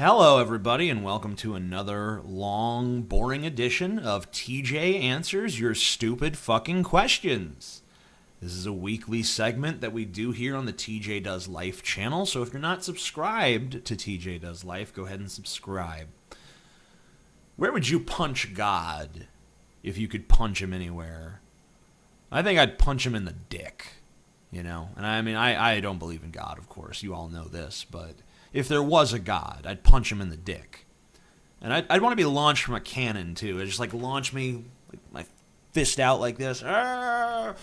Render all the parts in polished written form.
Hello, everybody, and welcome to another long, boring edition of TJ Answers Your Stupid Fucking Questions. This is a weekly segment that we do here on the TJ Does Life channel, so if you're not subscribed to TJ Does Life, go ahead and subscribe. Where would you punch God if you could punch him anywhere? I think I'd punch him in the dick, you know? And I don't believe in God, of course. You all know this, but if there was a God, I'd punch him in the dick. And I'd want to be launched from a cannon, too. It'd just, launch me, my fist out like this. I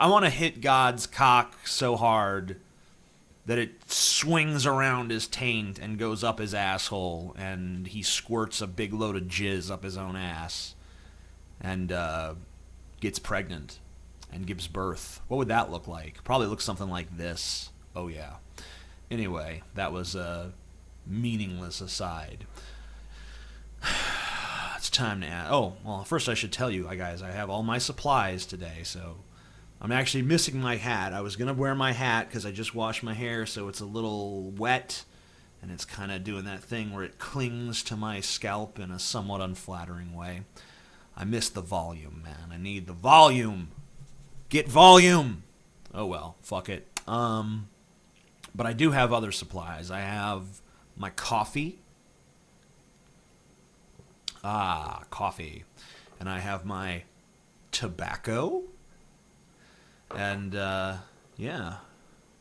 want to hit God's cock so hard that it swings around his taint and goes up his asshole, and he squirts a big load of jizz up his own ass and gets pregnant and gives birth. What would that look like? Probably looks something like this. Oh, yeah. Anyway, that was a meaningless aside. It's time to add. Oh, well, first I should tell you, guys, I have all my supplies today, so I'm actually missing my hat. I was going to wear my hat because I just washed my hair, so it's a little wet, and it's kind of doing that thing where it clings to my scalp in a somewhat unflattering way. I missed the volume, man. I need the volume. Get volume. Oh, well, fuck it. But I do have other supplies. I have my coffee. Coffee. And I have my tobacco. And, yeah.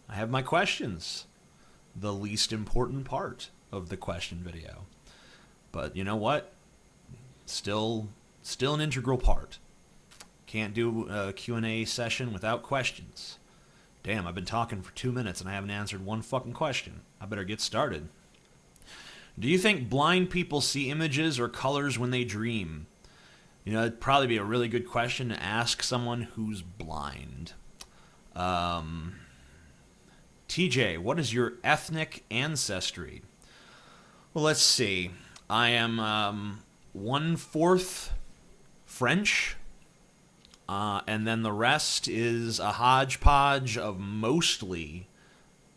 I have my questions. The least important part of the question video. But you know what? Still an integral part. Can't do a Q&A session without questions. Damn, I've been talking for 2 minutes and I haven't answered one fucking question. I better get started. Do you think blind people see images or colors when they dream? You know, it'd probably be a really good question to ask someone who's blind. TJ, what is your ethnic ancestry? Well, let's see. I am 1/4 French. And then the rest is a hodgepodge of mostly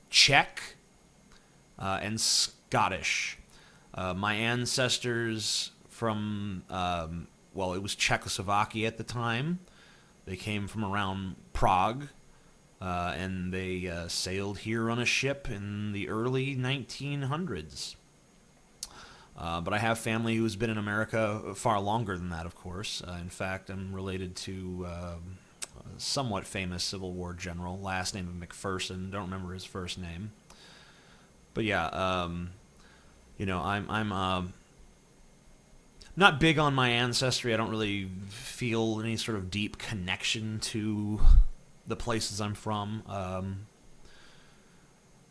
Czech and Scottish. My ancestors from, it was Czechoslovakia at the time. They came from around Prague, and they sailed here on a ship in the early 1900s. But I have family who's been in America far longer than that, of course. In fact, I'm related to a somewhat famous Civil War general, last name of McPherson. Don't remember his first name. But yeah, I'm not big on my ancestry. I don't really feel any sort of deep connection to the places I'm from.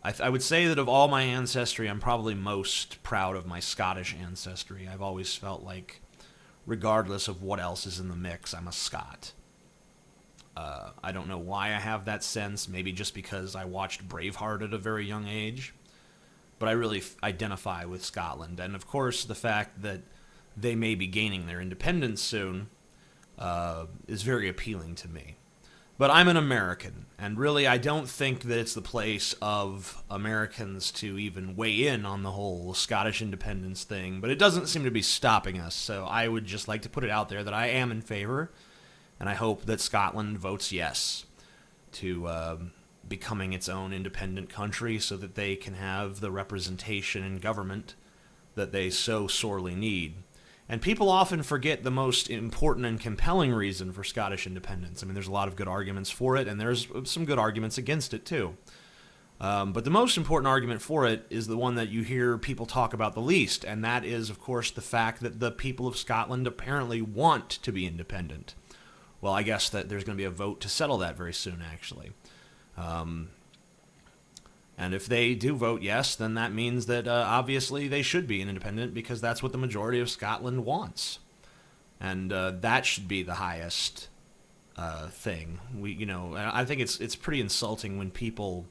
I would say that of all my ancestry, I'm probably most proud of my Scottish ancestry. I've always felt like, regardless of what else is in the mix, I'm a Scot. I don't know why I have that sense, maybe just because I watched Braveheart at a very young age, but I really identify with Scotland. And of course, the fact that they may be gaining their independence soon is very appealing to me. But I'm an American, and really I don't think that it's the place of Americans to even weigh in on the whole Scottish independence thing, but it doesn't seem to be stopping us, so I would just like to put it out there that I am in favor, and I hope that Scotland votes yes to becoming its own independent country so that they can have the representation in government that they so sorely need. And people often forget the most important and compelling reason for Scottish independence. I mean, there's a lot of good arguments for it, and there's some good arguments against it, too. But the most important argument for it is the one that you hear people talk about the least, and that is, of course, the fact that the people of Scotland apparently want to be independent. Well, I guess that there's going to be a vote to settle that very soon, actually. And if they do vote yes, then that means that obviously they should be independent because that's what the majority of Scotland wants. And that should be the highest thing. I think it's pretty insulting when people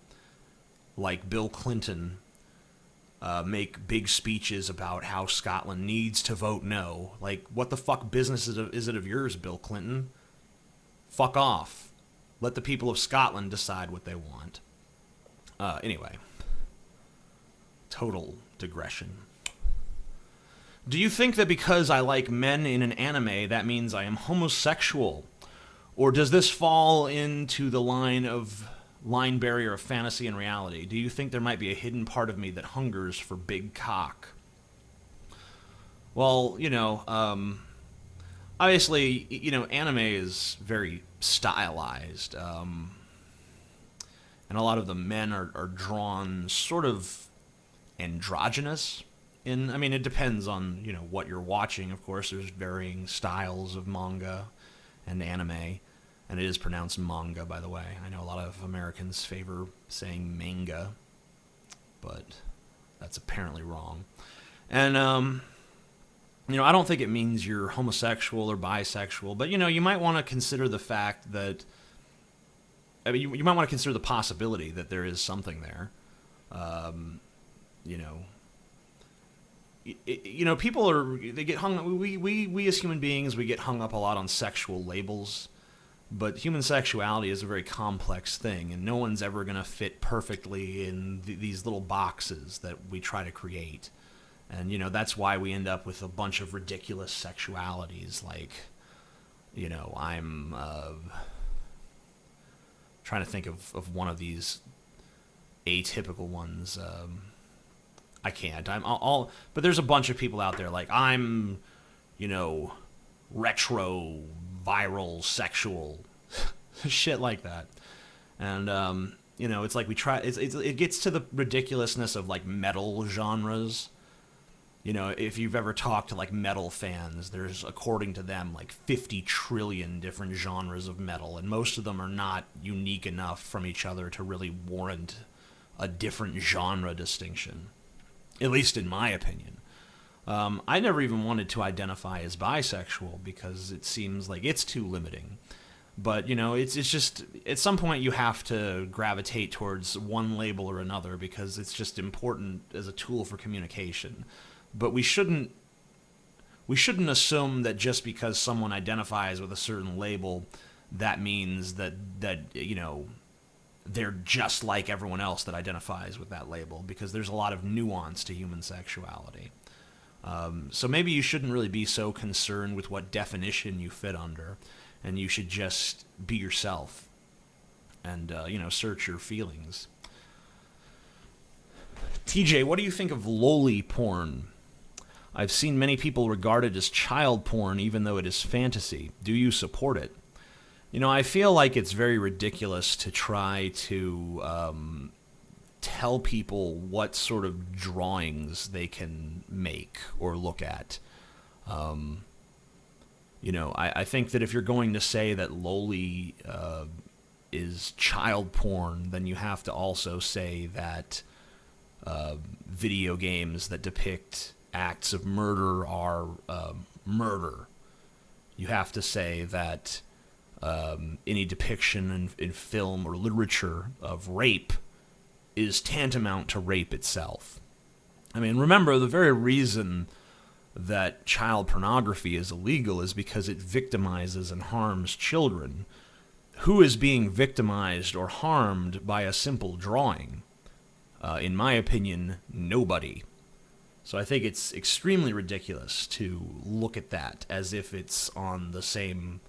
like Bill Clinton make big speeches about how Scotland needs to vote no. Like, what the fuck business is it of yours, Bill Clinton? Fuck off. Let the people of Scotland decide what they want. Anyway. total digression. Do you think that because I like men in an anime, that means I am homosexual? Or does this fall into the line barrier of fantasy and reality? Do you think there might be a hidden part of me that hungers for big cock? Well, obviously, anime is very stylized. And a lot of the men are drawn sort of androgynous. It depends on, what you're watching. Of course, there's varying styles of manga and anime. And it is pronounced manga, by the way. I know a lot of Americans favor saying manga, but that's apparently wrong. And, I don't think it means you're homosexual or bisexual, but, you might want to consider the fact that, you might want to consider the possibility that there is something there. People they get hung, we as human beings, we get hung up a lot on sexual labels. But human sexuality is a very complex thing, and no one's ever going to fit perfectly in these little boxes that we try to create. And, that's why we end up with a bunch of ridiculous sexualities, like, I'm trying to think of one of these atypical ones. I can't. But there's a bunch of people out there, like, I'm, retro, viral, sexual, shit like that. And, it's like we try, it gets to the ridiculousness of, like, metal genres. If you've ever talked to, like, metal fans, there's, according to them, like, 50 trillion different genres of metal, and most of them are not unique enough from each other to really warrant a different genre distinction, at least in my opinion. I never even wanted to identify as bisexual because it seems like it's too limiting. But, it's just, at some point you have to gravitate towards one label or another because it's just important as a tool for communication. But we shouldn't assume that just because someone identifies with a certain label, that means that they're just like everyone else that identifies with that label, because there's a lot of nuance to human sexuality. So maybe you shouldn't really be so concerned with what definition you fit under, and you should just be yourself and, search your feelings. TJ, what do you think of loli porn? I've seen many people regard it as child porn, even though it is fantasy. Do you support it? I feel like it's very ridiculous to try to tell people what sort of drawings they can make or look at. I think that if you're going to say that loli is child porn, then you have to also say that video games that depict acts of murder are murder. You have to say that any depiction in film or literature of rape is tantamount to rape itself. Remember, the very reason that child pornography is illegal is because it victimizes and harms children. Who is being victimized or harmed by a simple drawing? In my opinion, nobody. So I think it's extremely ridiculous to look at that as if it's on the same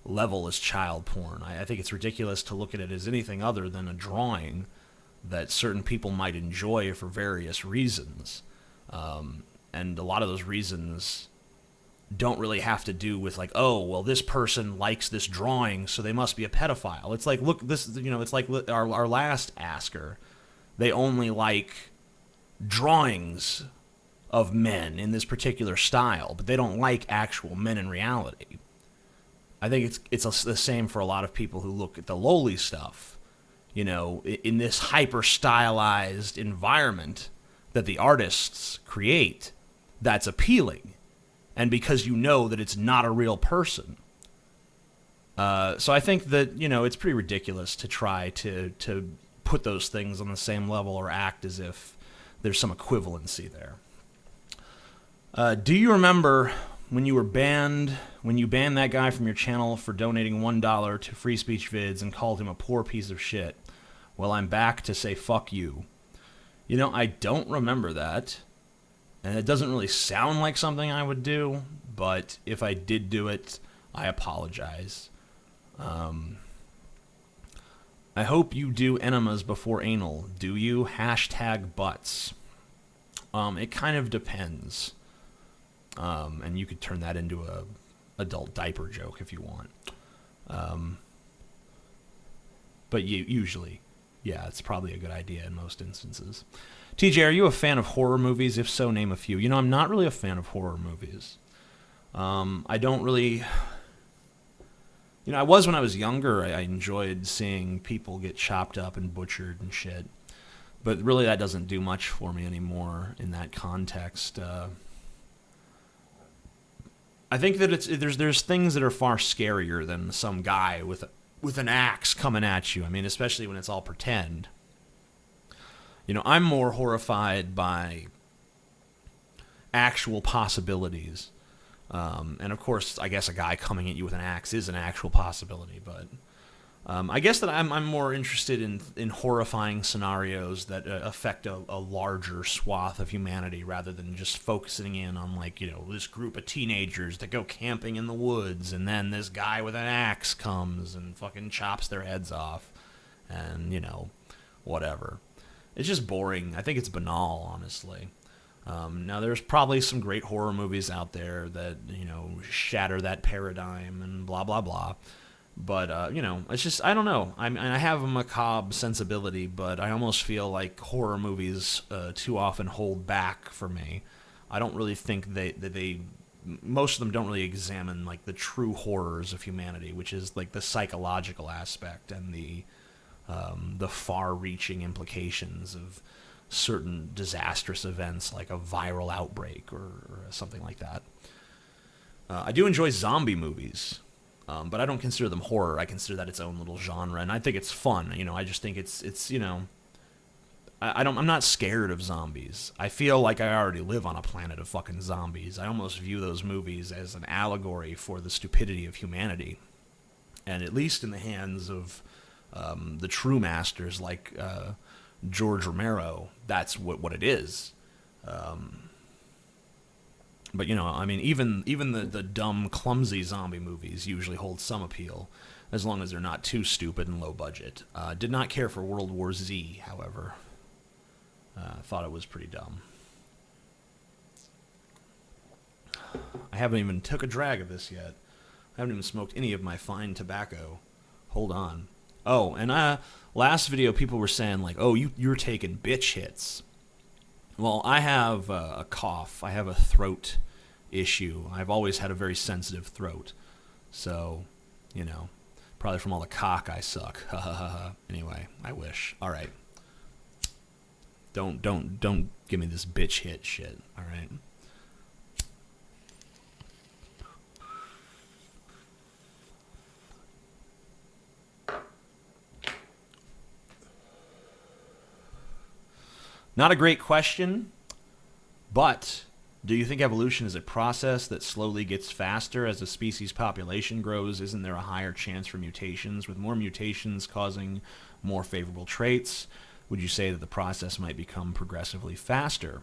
level as child porn. I think it's ridiculous to look at it as anything other than a drawing that certain people might enjoy for various reasons. And a lot of those reasons don't really have to do with, like, oh, well, this person likes this drawing, so they must be a pedophile. It's like, look, it's like our last asker. They only like drawings of men in this particular style, but they don't like actual men in reality. I think it's the same for a lot of people who look at the loli stuff. In this hyper-stylized environment that the artists create, that's appealing. And because that it's not a real person. So I think that, it's pretty ridiculous to try to put those things on the same level or act as if there's some equivalency there. Do you remember when you banned that guy from your channel for donating $1 to free speech vids and called him a poor piece of shit? Well, I'm back to say fuck you. You know, I don't remember that, and it doesn't really sound like something I would do, but if I did do it, I apologize. I hope you do enemas before anal. Do you? Hashtag butts. It kind of depends. And you could turn that into a adult diaper joke if you want. But usually, yeah, it's probably a good idea in most instances. TJ, are you a fan of horror movies? If so, name a few. You know, I'm not really a fan of horror movies. I don't really... You know, I was when I was younger. I enjoyed seeing people get chopped up and butchered and shit. But really, that doesn't do much for me anymore in that context. I think that there's things that are far scarier than some guy with an axe coming at you. I mean, especially when it's all pretend. You know, I'm more horrified by actual possibilities. And of course, I guess a guy coming at you with an axe is an actual possibility, but I guess that I'm more interested in horrifying scenarios that affect a larger swath of humanity rather than just focusing in on, like, you know, this group of teenagers that go camping in the woods and then this guy with an axe comes and fucking chops their heads off and, you know, whatever. It's just boring. I think it's banal, honestly. Now, there's probably some great horror movies out there that, you know, shatter that paradigm and blah, blah, blah. But, you know, it's just, I don't know. I have a macabre sensibility, but I almost feel like horror movies too often hold back for me. I don't really think most of them don't really examine, like, the true horrors of humanity, which is, like, the psychological aspect and the far-reaching implications of certain disastrous events like a viral outbreak or something like that. I do enjoy zombie movies, but I don't consider them horror. I consider that its own little genre, and I think it's fun. You know, I just think it's you know, I'm not scared of zombies. I feel like I already live on a planet of fucking zombies. I almost view those movies as an allegory for the stupidity of humanity, and at least in the hands of the true masters like George Romero, that's what it is. But, you know, I mean, even the dumb, clumsy zombie movies usually hold some appeal, as long as they're not too stupid and low budget. Did not care for World War Z, however. Thought it was pretty dumb. I haven't even took a drag of this yet. I haven't even smoked any of my fine tobacco. Hold on. Oh, and last video people were saying, like, oh, you're taking bitch hits. Well, I have a cough. I have a throat issue. I've always had a very sensitive throat. So, you know, probably from all the cock I suck. Anyway, I wish. All right. Don't give me this bitch hit shit, all right? Not a great question, but do you think evolution is a process that slowly gets faster as the species population grows? Isn't there a higher chance for mutations? With more mutations causing more favorable traits, would you say that the process might become progressively faster?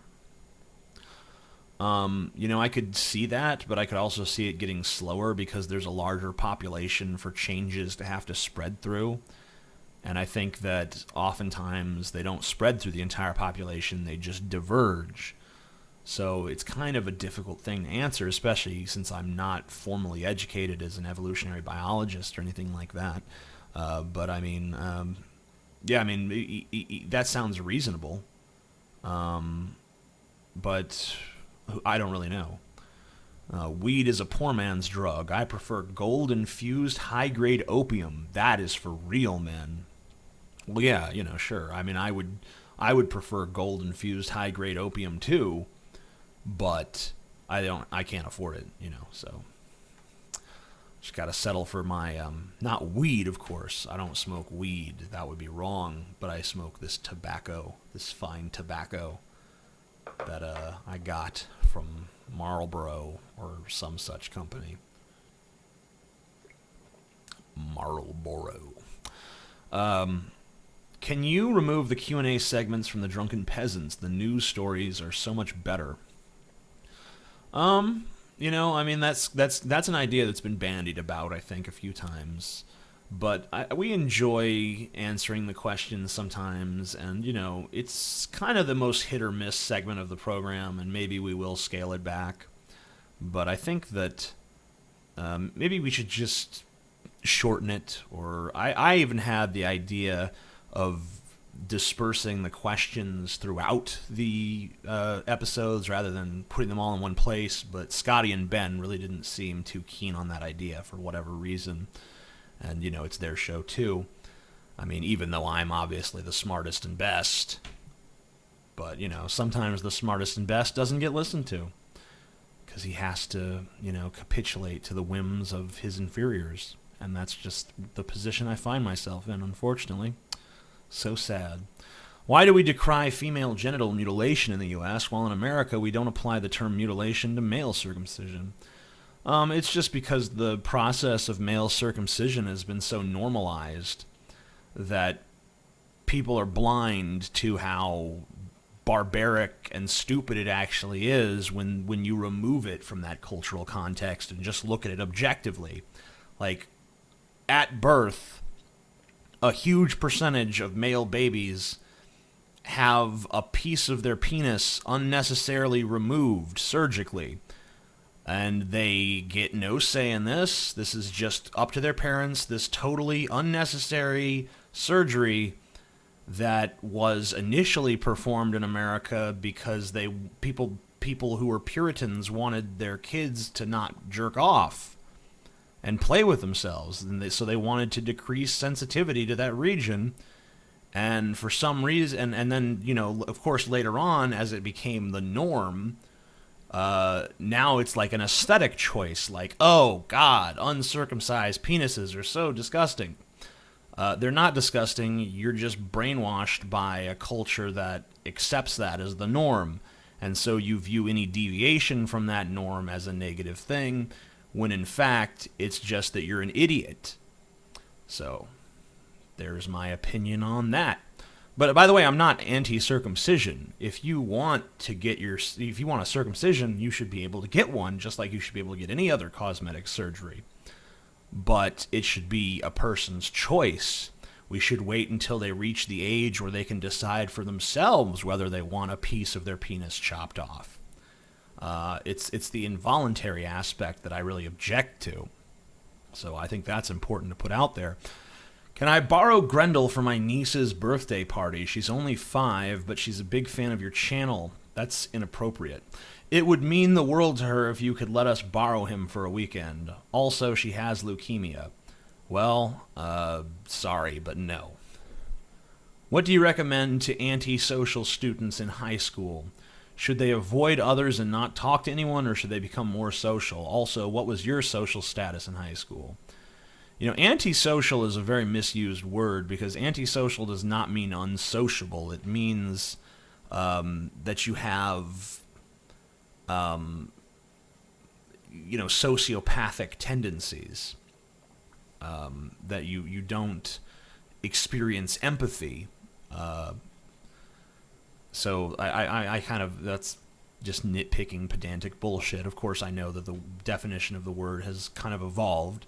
You know, I could see that, but I could also see it getting slower because there's a larger population for changes to have to spread through. And I think that oftentimes they don't spread through the entire population, they just diverge. So it's kind of a difficult thing to answer, especially since I'm not formally educated as an evolutionary biologist or anything like that. But I mean, yeah, I mean, that sounds reasonable. But I don't really know. Weed is a poor man's drug. I prefer gold-infused high-grade opium. That is for real men. Well, yeah, you know, sure. I mean, I would prefer gold-infused high-grade opium too, but I can't afford it, you know. So just got to settle for my not weed, of course. I don't smoke weed. That would be wrong. But I smoke this tobacco, this fine tobacco that I got from Marlboro or some such company. Marlboro. Can you remove the Q&A segments from the Drunken Peasants? The news stories are so much better. You know, I mean, that's an idea that's been bandied about, I think, a few times. But we enjoy answering the questions sometimes, and, you know, it's kind of the most hit or miss segment of the program, and maybe we will scale it back. But I think that maybe we should just shorten it, or I even had the idea of dispersing the questions throughout the episodes rather than putting them all in one place, but Scotty and Ben really didn't seem too keen on that idea for whatever reason. And, you know, it's their show too. I mean, even though I'm obviously the smartest and best, but, you know, sometimes the smartest and best doesn't get listened to because he has to, you know, capitulate to the whims of his inferiors. And that's just the position I find myself in, unfortunately. So sad. Why do we decry female genital mutilation in the U.S., while in America we don't apply the term mutilation to male circumcision? It's just because the process of male circumcision has been so normalized that people are blind to how barbaric and stupid it actually is when you remove it from that cultural context and just look at it objectively. Like, at birth, a huge percentage of male babies have a piece of their penis unnecessarily removed surgically. And they get no say in this. This is just up to their parents. This totally unnecessary surgery that was initially performed in America because people who were Puritans wanted their kids to not jerk off and play with themselves. And so they wanted to decrease sensitivity to that region. And for some reason, and then, you know, of course, later on, as it became the norm, now it's like an aesthetic choice. Like, oh, God, uncircumcised penises are so disgusting. They're not disgusting. You're just brainwashed by a culture that accepts that as the norm. And so you view any deviation from that norm as a negative thing, when in fact, it's just that you're an idiot. So, there's my opinion on that. But by the way, I'm not anti-circumcision. If you want a circumcision, you should be able to get one, just like you should be able to get any other cosmetic surgery. But it should be a person's choice. We should wait until they reach the age where they can decide for themselves whether they want a piece of their penis chopped off. It's the involuntary aspect that I really object to. So I think that's important to put out there. Can I borrow Grendel for my niece's birthday party? She's only 5, but she's a big fan of your channel. That's inappropriate. It would mean the world to her if you could let us borrow him for a weekend. Also, she has leukemia. Well, sorry, but no. What do you recommend to antisocial students in high school? Should they avoid others and not talk to anyone, or should they become more social? Also, what was your social status in high school? You know, antisocial is a very misused word because antisocial does not mean unsociable. It means that you have, sociopathic tendencies, that you don't experience empathy. So I kind of, that's just nitpicking pedantic bullshit. Of course, I know that the definition of the word has kind of evolved,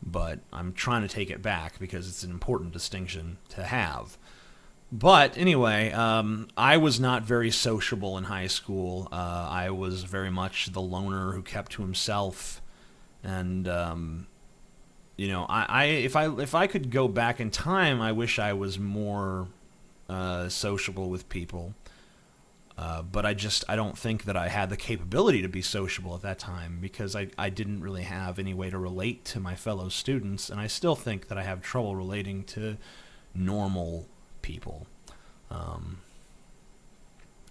but I'm trying to take it back because it's an important distinction to have. But anyway, I was not very sociable in high school. I was very much the loner who kept to himself, and if I could go back in time, I wish I was more sociable with people. But I don't think that I had the capability to be sociable at that time because I didn't really have any way to relate to my fellow students, and I still think that I have trouble relating to normal people.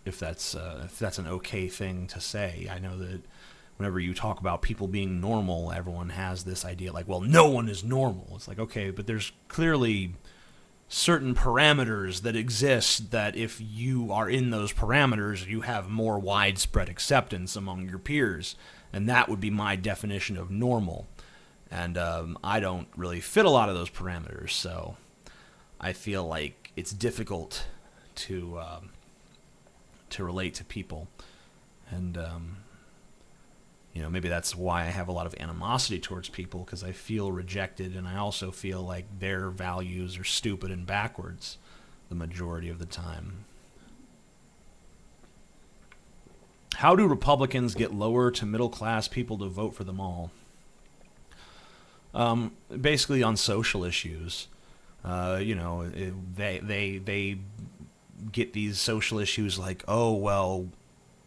If that's an okay thing to say. I know that whenever you talk about people being normal, everyone has this idea like, well, no one is normal. It's like, okay, but there's clearly certain parameters that exist that if you are in those parameters, you have more widespread acceptance among your peers. And that would be my definition of normal. And I don't really fit a lot of those parameters, so I feel like it's difficult to relate to people, and maybe that's why I have a lot of animosity towards people, because I feel rejected, and I also feel like their values are stupid and backwards the majority of the time. How do Republicans get lower to middle class people to vote for them all? Basically on social issues. They get these social issues like, oh, well,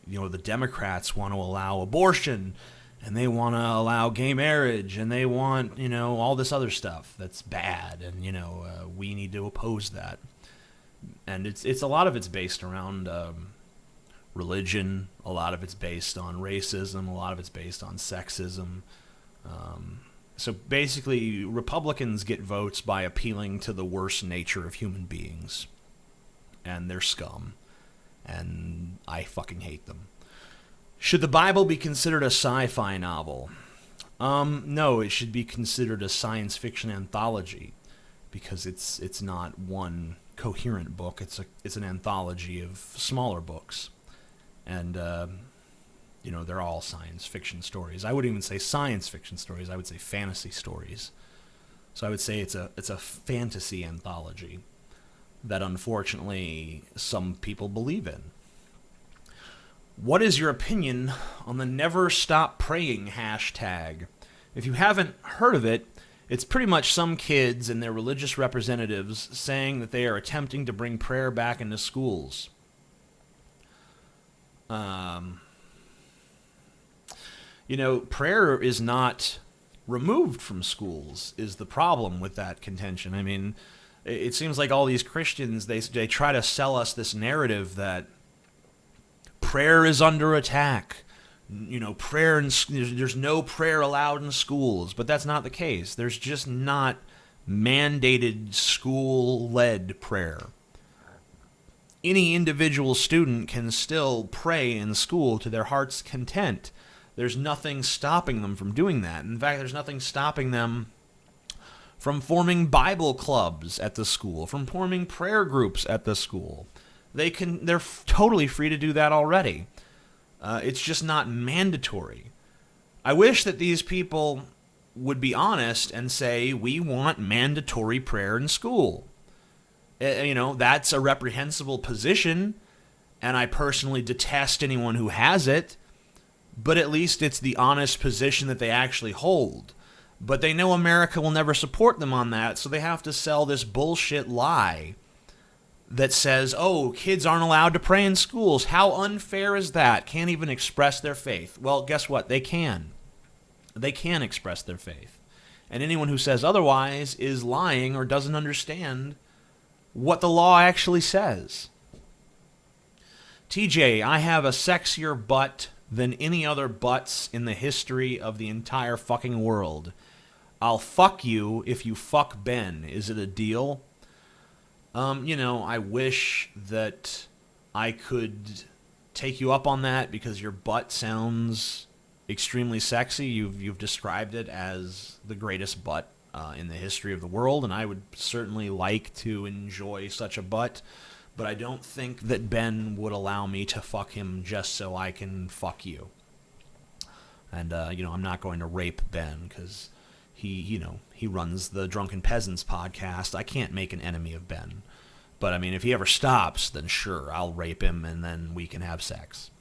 the Democrats want to allow abortion, and they want to allow gay marriage, and they want, all this other stuff that's bad, and, we need to oppose that. And it's a lot of it's based around religion, a lot of it's based on racism, a lot of it's based on sexism. So basically, Republicans get votes by appealing to the worst nature of human beings. And they're scum. And I fucking hate them. Should the Bible be considered a sci-fi novel? No, it should be considered a science fiction anthology, because it's not one coherent book. It's an anthology of smaller books. And they're all science fiction stories. I wouldn't even say science fiction stories. I would say fantasy stories. So I would say it's a fantasy anthology that unfortunately some people believe in. What is your opinion on the Never Stop Praying hashtag? If you haven't heard of it, it's pretty much some kids and their religious representatives saying that they are attempting to bring prayer back into schools. Prayer is not removed from schools, is the problem with that contention. I mean, it seems like all these Christians, they try to sell us this narrative that prayer is under attack. There's no prayer allowed in schools, but that's not the case. There's just not mandated school-led prayer. Any individual student can still pray in school to their heart's content. There's nothing stopping them from doing that. In fact, there's nothing stopping them from forming Bible clubs at the school, from forming prayer groups at the school. They're totally free to do that already. It's just not mandatory. I wish that these people would be honest and say, we want mandatory prayer in school. That's a reprehensible position, and I personally detest anyone who has it, but at least it's the honest position that they actually hold. But they know America will never support them on that, so they have to sell this bullshit lie that says, oh, kids aren't allowed to pray in schools. How unfair is that? Can't even express their faith. Well, guess what? They can. They can express their faith. And anyone who says otherwise is lying or doesn't understand what the law actually says. TJ, I have a sexier butt than any other butts in the history of the entire fucking world. I'll fuck you if you fuck Ben. Is it a deal? I wish that I could take you up on that, because your butt sounds extremely sexy. You've described it as the greatest butt in the history of the world, and I would certainly like to enjoy such a butt, but I don't think that Ben would allow me to fuck him just so I can fuck you. And, I'm not going to rape Ben, because he runs the Drunken Peasants podcast. I can't make an enemy of Ben. But, I mean, if he ever stops, then sure, I'll rape him, and then we can have sex.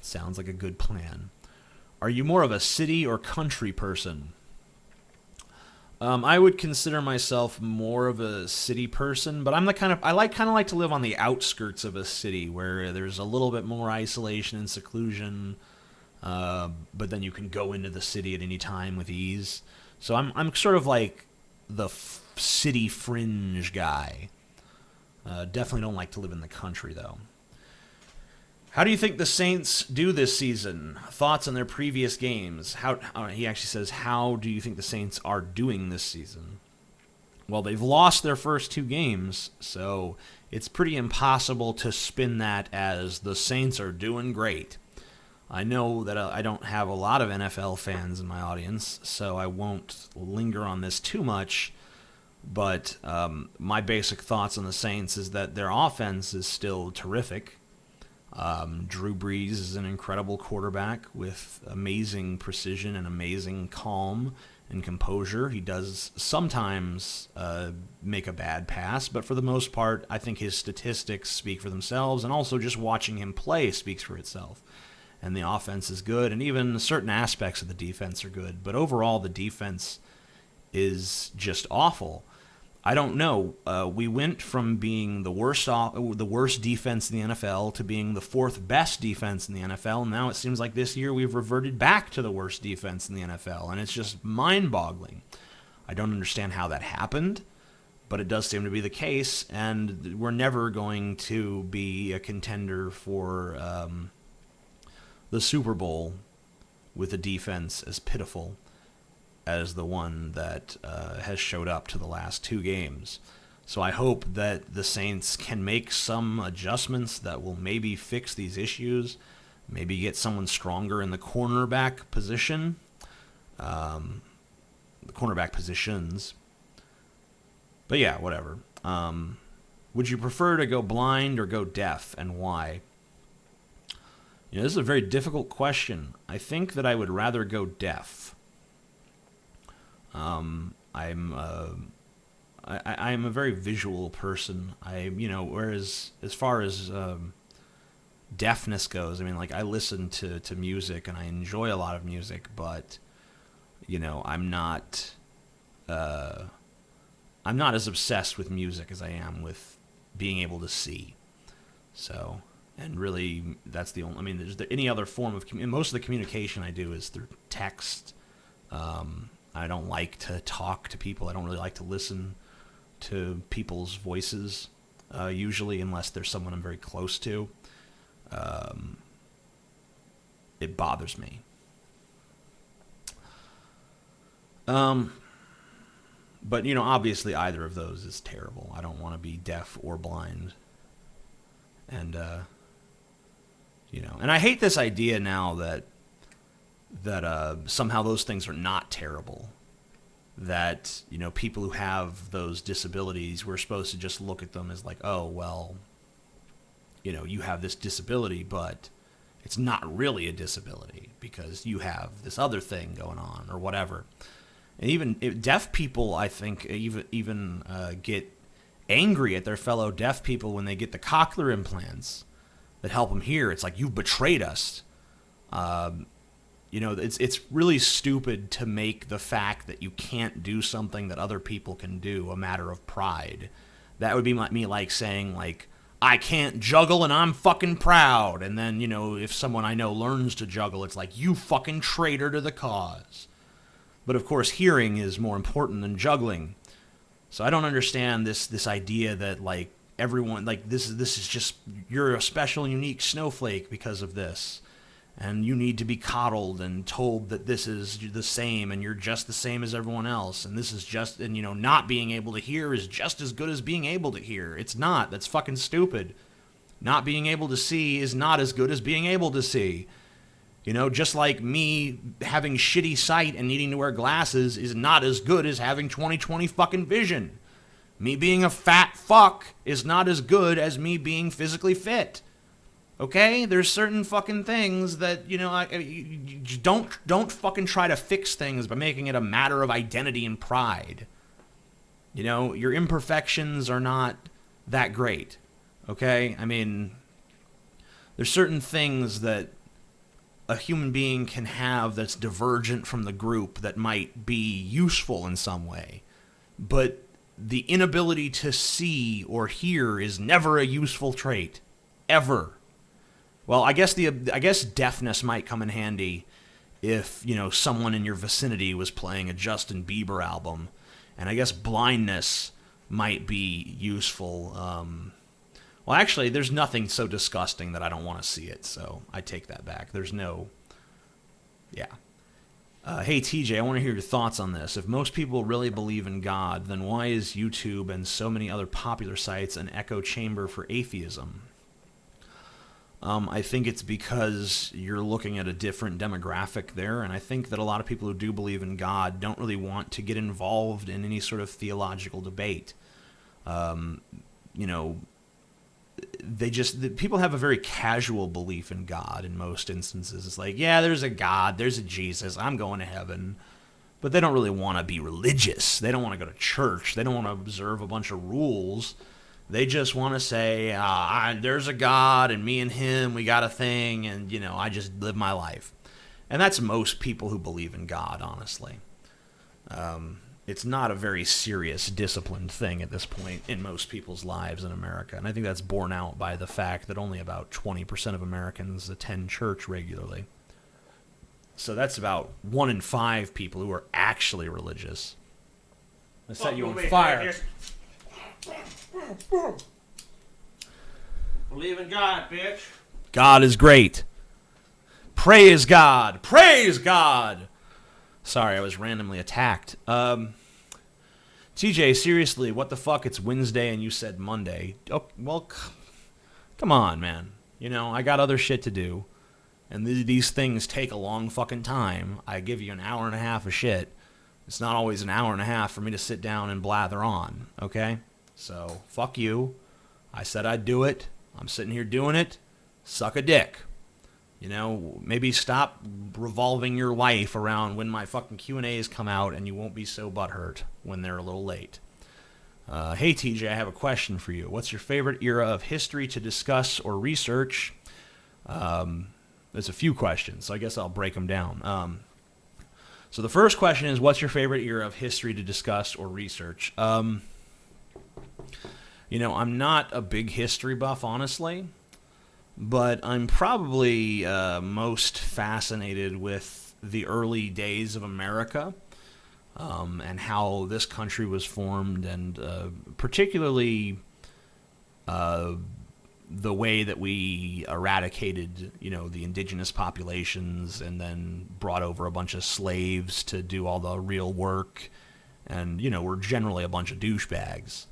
Sounds like a good plan. Are you more of a city or country person? I would consider myself more of a city person, but I kind of like to live on the outskirts of a city where there's a little bit more isolation and seclusion, but then you can go into the city at any time with ease. So I'm sort of like the city fringe guy. Definitely don't like to live in the country, though. How do you think the Saints do this season? Thoughts on their previous games? He actually says, how do you think the Saints are doing this season? Well, they've lost their first two games, so it's pretty impossible to spin that as the Saints are doing great. I know that I don't have a lot of NFL fans in my audience, so I won't linger on this too much, But my basic thoughts on the Saints is that their offense is still terrific. Drew Brees is an incredible quarterback with amazing precision and amazing calm and composure. He does sometimes make a bad pass, but for the most part, I think his statistics speak for themselves, and also just watching him play speaks for itself. And the offense is good, and even certain aspects of the defense are good. But overall, the defense is just awful. I don't know. We went from being the worst defense in the NFL to being the fourth best defense in the NFL. And now it seems like this year we've reverted back to the worst defense in the NFL, and it's just mind-boggling. I don't understand how that happened, but it does seem to be the case, and we're never going to be a contender for the Super Bowl with a defense as pitiful as the one that has showed up to the last two games. So I hope that the Saints can make some adjustments that will maybe fix these issues, maybe get someone stronger in the cornerback position, the cornerback positions. But yeah, whatever. Would you prefer to go blind or go deaf, and why? You know, this is a very difficult question. I think that I would rather go deaf. I'm a very visual person. Whereas as far as deafness goes, I mean, like, I listen to music and I enjoy a lot of music, but I'm not as obsessed with music as I am with being able to see. So, and really, that's the only. I mean, there's any other form of most of the communication I do is through text. I don't like to talk to people. I don't really like to listen to people's voices, usually, unless there's someone I'm very close to. It bothers me. But, obviously either of those is terrible. I don't want to be deaf or blind. And, and I hate this idea now that somehow those things are not terrible. That, people who have those disabilities, we're supposed to just look at them as like, oh, well, you have this disability, but it's not really a disability because you have this other thing going on or whatever. And even deaf people, I think, even get angry at their fellow deaf people when they get the cochlear implants that help them hear. It's like, you've betrayed us. It's really stupid to make the fact that you can't do something that other people can do a matter of pride. That would be me like saying, like, I can't juggle and I'm fucking proud. And then, if someone I know learns to juggle, it's like, you fucking traitor to the cause. But of course, hearing is more important than juggling. So I don't understand this idea that, like, everyone, like, this is just, you're a special, unique snowflake because of this. And you need to be coddled and told that this is the same and you're just the same as everyone else. And this is just, and not being able to hear is just as good as being able to hear. It's not. That's fucking stupid. Not being able to see is not as good as being able to see. Just like me having shitty sight and needing to wear glasses is not as good as having 20/20 fucking vision. Me being a fat fuck is not as good as me being physically fit. Okay? There's certain fucking things that, you don't fucking try to fix things by making it a matter of identity and pride. Your imperfections are not that great. Okay? I mean, there's certain things that a human being can have that's divergent from the group that might be useful in some way. But the inability to see or hear is never a useful trait. Ever. Well, I guess deafness might come in handy if, someone in your vicinity was playing a Justin Bieber album. And I guess blindness might be useful. Well, actually, there's nothing so disgusting that I don't want to see it, so I take that back. There's no... Yeah. Hey, TJ, I want to hear your thoughts on this. If most people really believe in God, then why is YouTube and so many other popular sites an echo chamber for atheism? I think it's because you're looking at a different demographic there, and I think that a lot of people who do believe in God don't really want to get involved in any sort of theological debate. You know, people have a very casual belief in God in most instances. It's like, yeah, there's a God, there's a Jesus, I'm going to heaven. But they don't really want to be religious. They don't want to go to church. They don't want to observe a bunch of rules. They just want to say, there's a God, and me and him, we got a thing, and, you know, I just live my life. And that's most people who believe in God, honestly. It's not a very serious, disciplined thing at this point in most people's lives in America. And I think that's borne out by the fact that only about 20% of Americans attend church regularly. So that's about 1 in 5 people who are actually religious. I set you on fire. Believe in God, bitch. God is great. Praise God. Praise God. Sorry, I was randomly attacked. TJ, seriously, what the fuck? It's Wednesday and you said Monday. Oh, well, come on, man. You know, I got other shit to do. And these things take a long fucking time. I give you an hour and a half of shit. It's not always an hour and a half for me to sit down and blather on, okay? So, fuck you. I said I'd do it. I'm sitting here doing it. Suck a dick. You know, maybe stop revolving your life around when my fucking Q&As come out and you won't be so butthurt when they're a little late. Hey, TJ, I have a question for you. What's your favorite era of history to discuss or research? There's a few questions, so I guess I'll break them down. So the first question is, what's your favorite era of history to discuss or research? You know, I'm not a big history buff, honestly, but I'm probably most fascinated with the early days of America and how this country was formed, and particularly the way that we eradicated, you know, the indigenous populations and then brought over a bunch of slaves to do all the real work. And, you know, we're generally a bunch of douchebags.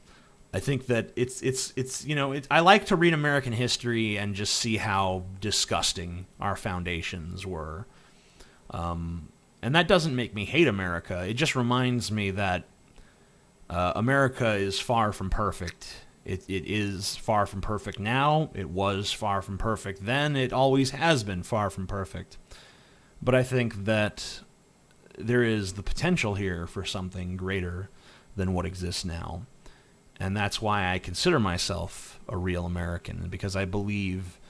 I think that it's you know, I like to read American history and just see how disgusting our foundations were. And that doesn't make me hate America. It just reminds me that America is far from perfect. It is far from perfect now. It was far from perfect then. It always has been far from perfect. But I think that there is the potential here for something greater than what exists now. And that's why I consider myself a real American, because I believe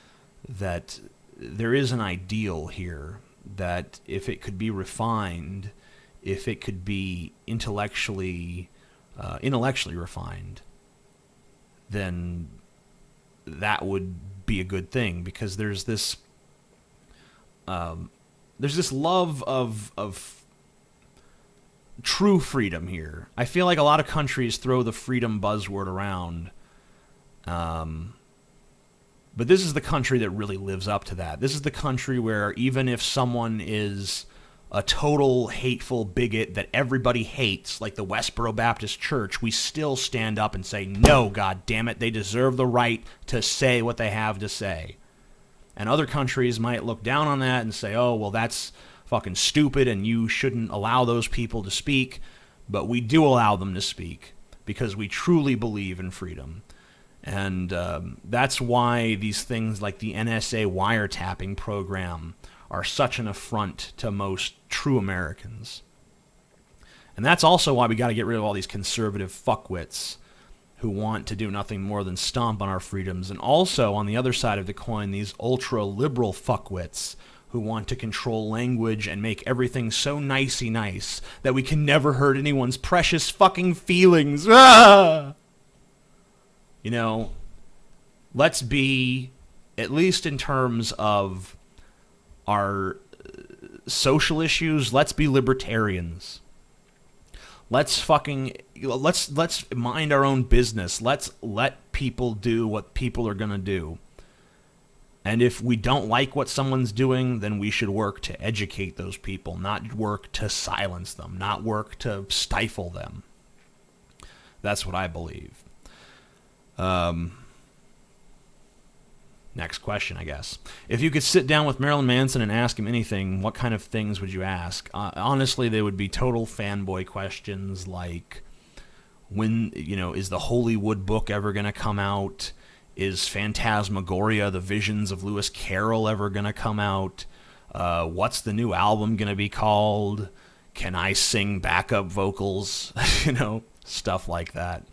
that there is an ideal here that if it could be refined, if it could be intellectually refined, then that would be a good thing, because there's this love of true freedom here. I feel like a lot of countries throw the freedom buzzword around, but this is the country that really lives up to that. This is the country where even if someone is a total hateful bigot that everybody hates, like the Westboro Baptist Church, we still stand up and say, no, God damn it, they deserve the right to say what they have to say. And other countries might look down on that and say, oh, well, that's fucking stupid and you shouldn't allow those people to speak. But we do allow them to speak because we truly believe in freedom. And that's why these things like the NSA wiretapping program are such an affront to most true Americans. And that's also why we got to get rid of all these conservative fuckwits who want to do nothing more than stomp on our freedoms. And also, on the other side of the coin, these ultra-liberal fuckwits who want to control language and make everything so nicey nice that we can never hurt anyone's precious fucking feelings. Ah! You know, let's be, at least in terms of our social issues, let's be libertarians. Let's mind our own business. Let's let people do what people are going to do. And if we don't like what someone's doing, then we should work to educate those people, not work to silence them, not work to stifle them. That's what I believe. Next question, I guess. If you could sit down with Marilyn Manson and ask him anything, what kind of things would you ask? Honestly, they would be total fanboy questions like, when, is the Holy Wood book ever going to come out? Is Phantasmagoria, the Visions of Lewis Carroll, ever going to come out? What's the new album going to be called? Can I sing backup vocals? Stuff like that.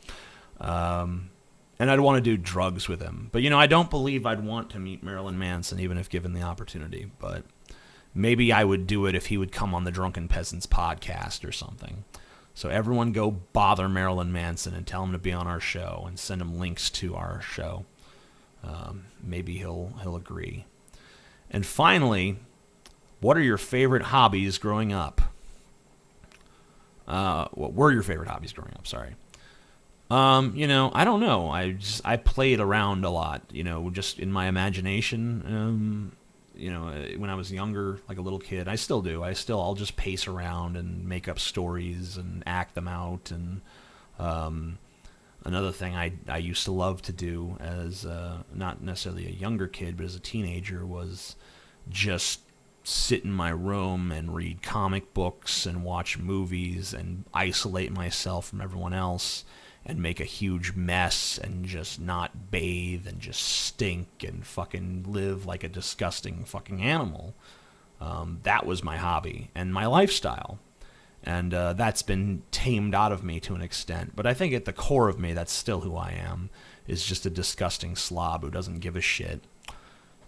And I'd want to do drugs with him. But, I don't believe I'd want to meet Marilyn Manson, even if given the opportunity. But maybe I would do it if he would come on the Drunken Peasants podcast or something. So everyone go bother Marilyn Manson and tell him to be on our show and send him links to our show. Maybe he'll agree. And finally, what are your favorite hobbies growing up? What were your favorite hobbies growing up? Sorry. I don't know. I played around a lot, just in my imagination. When I was younger, like a little kid, I still do. I'll just pace around and make up stories and act them out. And another thing I used to love to do as not necessarily a younger kid, but as a teenager, was just sit in my room and read comic books and watch movies and isolate myself from everyone else and make a huge mess and just not bathe and just stink and fucking live like a disgusting fucking animal. That was my hobby and my lifestyle. And that's been tamed out of me to an extent. But I think at the core of me, that's still who I am, is just a disgusting slob who doesn't give a shit.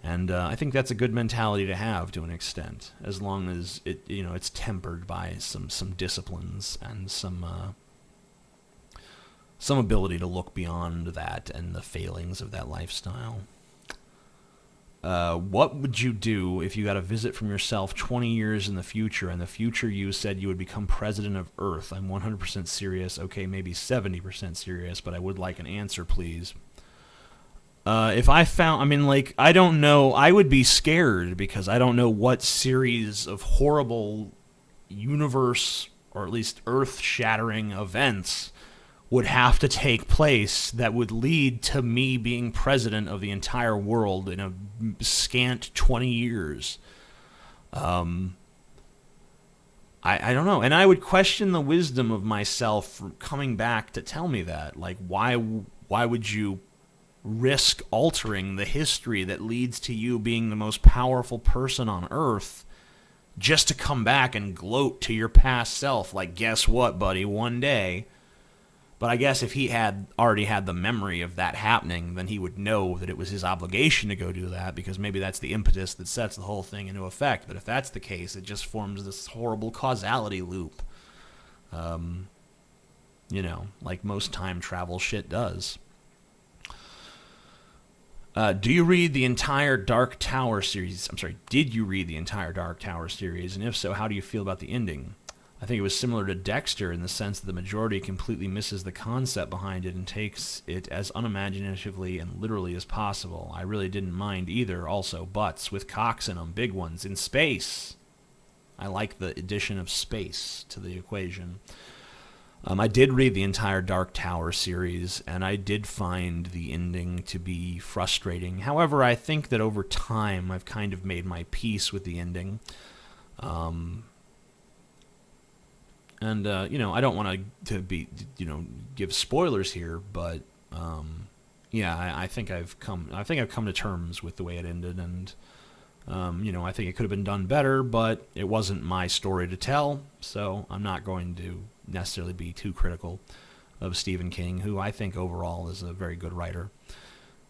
And I think that's a good mentality to have to an extent, as long as it's tempered by some disciplines and some ability to look beyond that and the failings of that lifestyle. What would you do if you got a visit from yourself 20 years in the future, and the future you said you would become president of Earth? I'm 100% serious. Okay, maybe 70% serious, but I would like an answer, please. If I found, I don't know. I would be scared because I don't know what series of horrible universe, or at least earth-shattering events would have to take place that would lead to me being president of the entire world in a scant 20 years. I don't know. And I would question the wisdom of myself for coming back to tell me that. Like, why would you risk altering the history that leads to you being the most powerful person on Earth just to come back and gloat to your past self? Like, guess what, buddy? One day. But I guess if he had already had the memory of that happening, then he would know that it was his obligation to go do that, because maybe that's the impetus that sets the whole thing into effect. But if that's the case, it just forms this horrible causality loop. Like most time travel shit does. Do you read the entire Dark Tower series? I'm sorry, did you read the entire Dark Tower series? And if so, how do you feel about the ending? I think it was similar to Dexter in the sense that the majority completely misses the concept behind it and takes it as unimaginatively and literally as possible. I really didn't mind either. Also, butts with cocks in them, big ones, in space. I like the addition of space to the equation. I did read the entire Dark Tower series, and I did find the ending to be frustrating. However, I think that over time, I've kind of made my peace with the ending. I don't want to be, give spoilers here, but I think I've come to terms with the way it ended, and I think it could have been done better, but it wasn't my story to tell, so I'm not going to necessarily be too critical of Stephen King, who I think overall is a very good writer.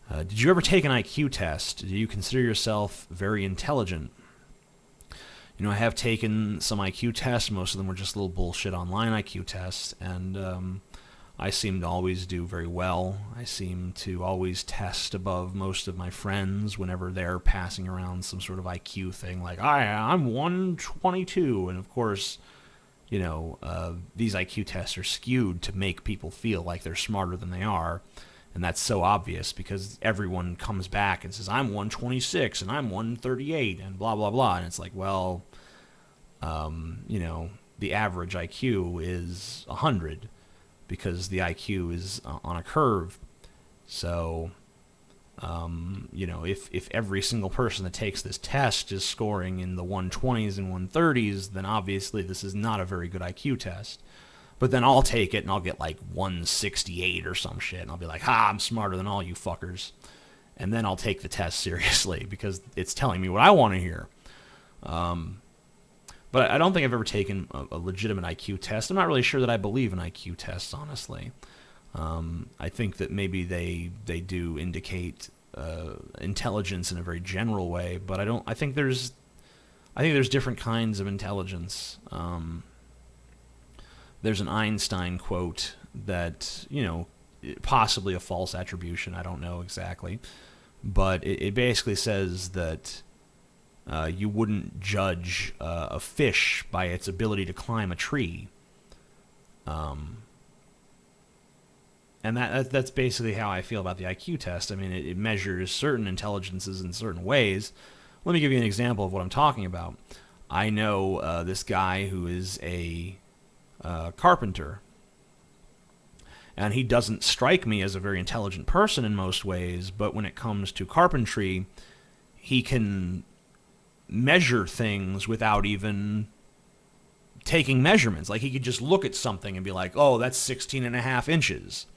Did you ever take an IQ test? Do you consider yourself very intelligent? I have taken some IQ tests. Most of them were just little bullshit online IQ tests, and I seem to always do very well. I seem to always test above most of my friends whenever they're passing around some sort of IQ thing, like, I'm 122, and of course, these IQ tests are skewed to make people feel like they're smarter than they are. And that's so obvious because everyone comes back and says, I'm 126 and I'm 138 and blah, blah, blah. And it's like, well, the average IQ is 100 because the IQ is on a curve. So, If every single person that takes this test is scoring in the 120s and 130s, then obviously this is not a very good IQ test. But then I'll take it and I'll get like 168 or some shit, and I'll be like, ha, I'm smarter than all you fuckers. And then I'll take the test seriously because it's telling me what I want to hear. But I don't think I've ever taken a legitimate IQ test. I'm not really sure that I believe in IQ tests, honestly. I think that maybe they do indicate intelligence in a very general way, but I think there's different kinds of intelligence. There's an Einstein quote that, possibly a false attribution, I don't know exactly, but it basically says that you wouldn't judge a fish by its ability to climb a tree. And that's basically how I feel about the IQ test. I mean, it measures certain intelligences in certain ways. Let me give you an example of what I'm talking about. I know this guy who is a carpenter, and he doesn't strike me as a very intelligent person in most ways, but when it comes to carpentry, he can measure things without even taking measurements. Like, he could just look at something and be like, oh, that's 16 and a half inches.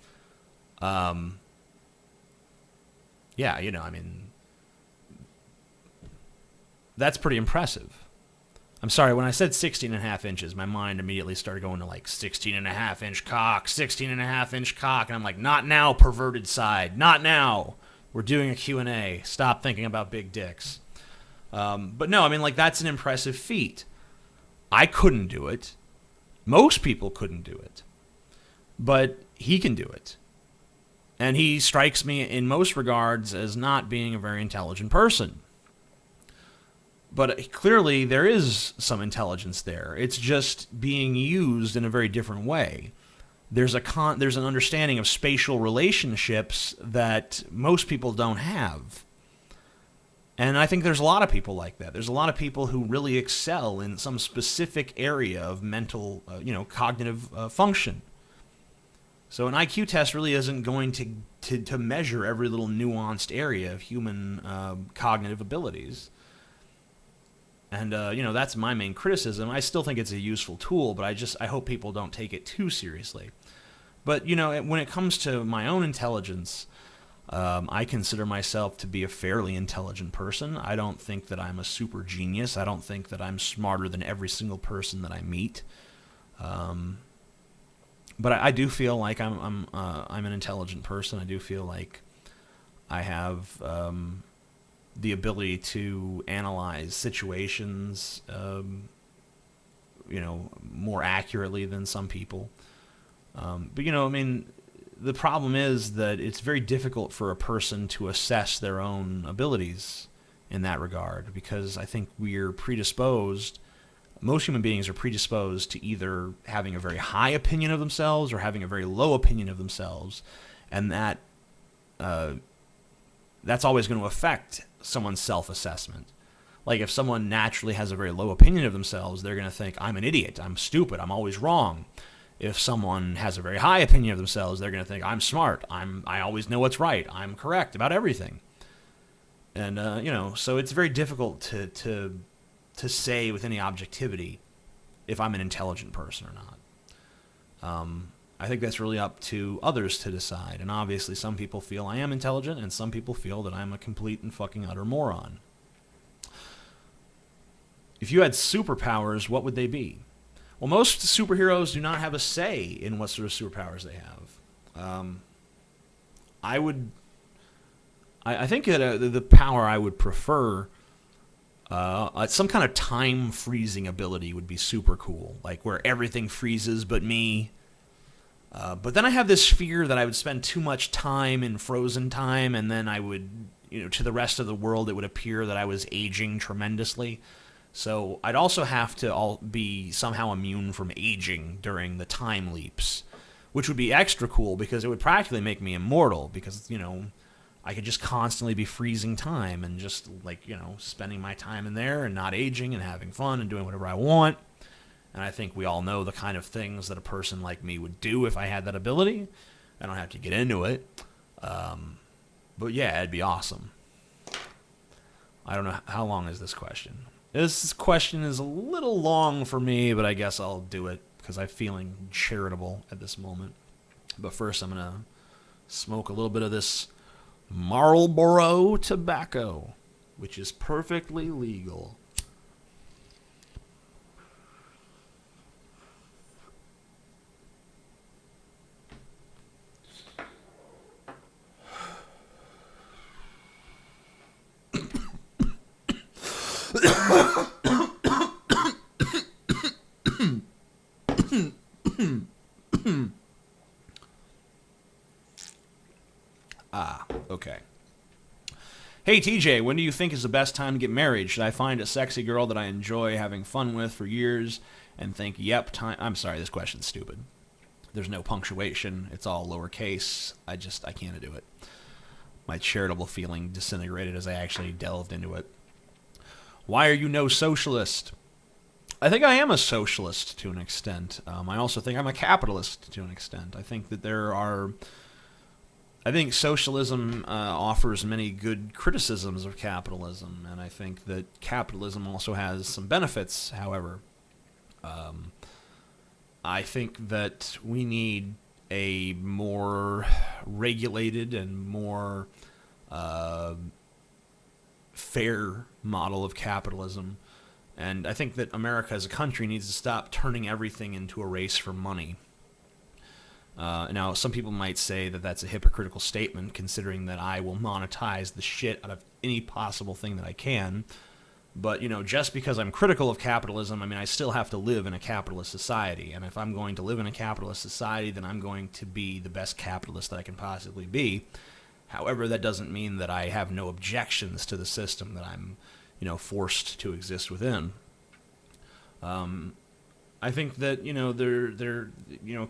That's pretty impressive. I'm sorry, when I said 16 and a half inches, my mind immediately started going to like 16 and a half inch cock, 16 and a half inch cock, and I'm like, not now, perverted side, not now. We're doing a Q&A. Stop thinking about big dicks. But no, that's an impressive feat. I couldn't do it. Most people couldn't do it. But he can do it. And he strikes me in most regards as not being a very intelligent person. But clearly there is some intelligence there. It's just being used in a very different way. There's an understanding of spatial relationships that most people don't have. And I think there's a lot of people like that. There's a lot of people who really excel in some specific area of mental, cognitive function. So an IQ test really isn't going to measure every little nuanced area of human cognitive abilities. And, that's my main criticism. I still think it's a useful tool, but I hope people don't take it too seriously. But, when it comes to my own intelligence, I consider myself to be a fairly intelligent person. I don't think that I'm a super genius. I don't think that I'm smarter than every single person that I meet. But I do feel like I'm an intelligent person. I do feel like I have the ability to analyze situations, more accurately than some people. But the problem is that it's very difficult for a person to assess their own abilities in that regard, because I think we're predisposed. Most human beings are predisposed to either having a very high opinion of themselves or having a very low opinion of themselves, and that's always going to affect someone's self-assessment. Like, if someone naturally has a very low opinion of themselves, they're going to think, I'm an idiot, I'm stupid, I'm always wrong. If someone has a very high opinion of themselves, they're going to think, I'm smart, I always know what's right, I'm correct about everything. And, so it's very difficult to say with any objectivity if I'm an intelligent person or not. I think that's really up to others to decide. And obviously some people feel I am intelligent, and some people feel that I'm a complete and fucking utter moron. If you had superpowers, what would they be? Well, most superheroes do not have a say in what sort of superpowers they have. I think that the power I would prefer, some kind of time freezing ability would be super cool, like where everything freezes but me. But then I have this fear that I would spend too much time in frozen time, and then I would, to the rest of the world, it would appear that I was aging tremendously. So I'd also have to be somehow immune from aging during the time leaps, which would be extra cool because it would practically make me immortal, because, I could just constantly be freezing time and just, spending my time in there and not aging and having fun and doing whatever I want. And I think we all know the kind of things that a person like me would do if I had that ability. I don't have to get into it. But yeah, it'd be awesome. I don't know, how long is this question? This question is a little long for me, but I guess I'll do it because I'm feeling charitable at this moment. But first, I'm going to smoke a little bit of this Marlboro tobacco, which is perfectly legal. Okay. Hey TJ, when do you think is the best time to get married? Should I find a sexy girl that I enjoy having fun with for years and think, yep, time... I'm sorry, this question's stupid. There's no punctuation. It's all lowercase. I can't do it. My charitable feeling disintegrated as I actually delved into it. Why are you no socialist? I think I am a socialist to an extent. I also think I'm a capitalist to an extent. I think that I think socialism offers many good criticisms of capitalism, and I think that capitalism also has some benefits, however. I think that we need a more regulated and more fair model of capitalism. And I think that America as a country needs to stop turning everything into a race for money. Now, some people might say that that's a hypocritical statement, considering that I will monetize the shit out of any possible thing that I can. But, just because I'm critical of capitalism, I still have to live in a capitalist society. And if I'm going to live in a capitalist society, then I'm going to be the best capitalist that I can possibly be. However, that doesn't mean that I have no objections to the system that I'm, forced to exist within. I think that,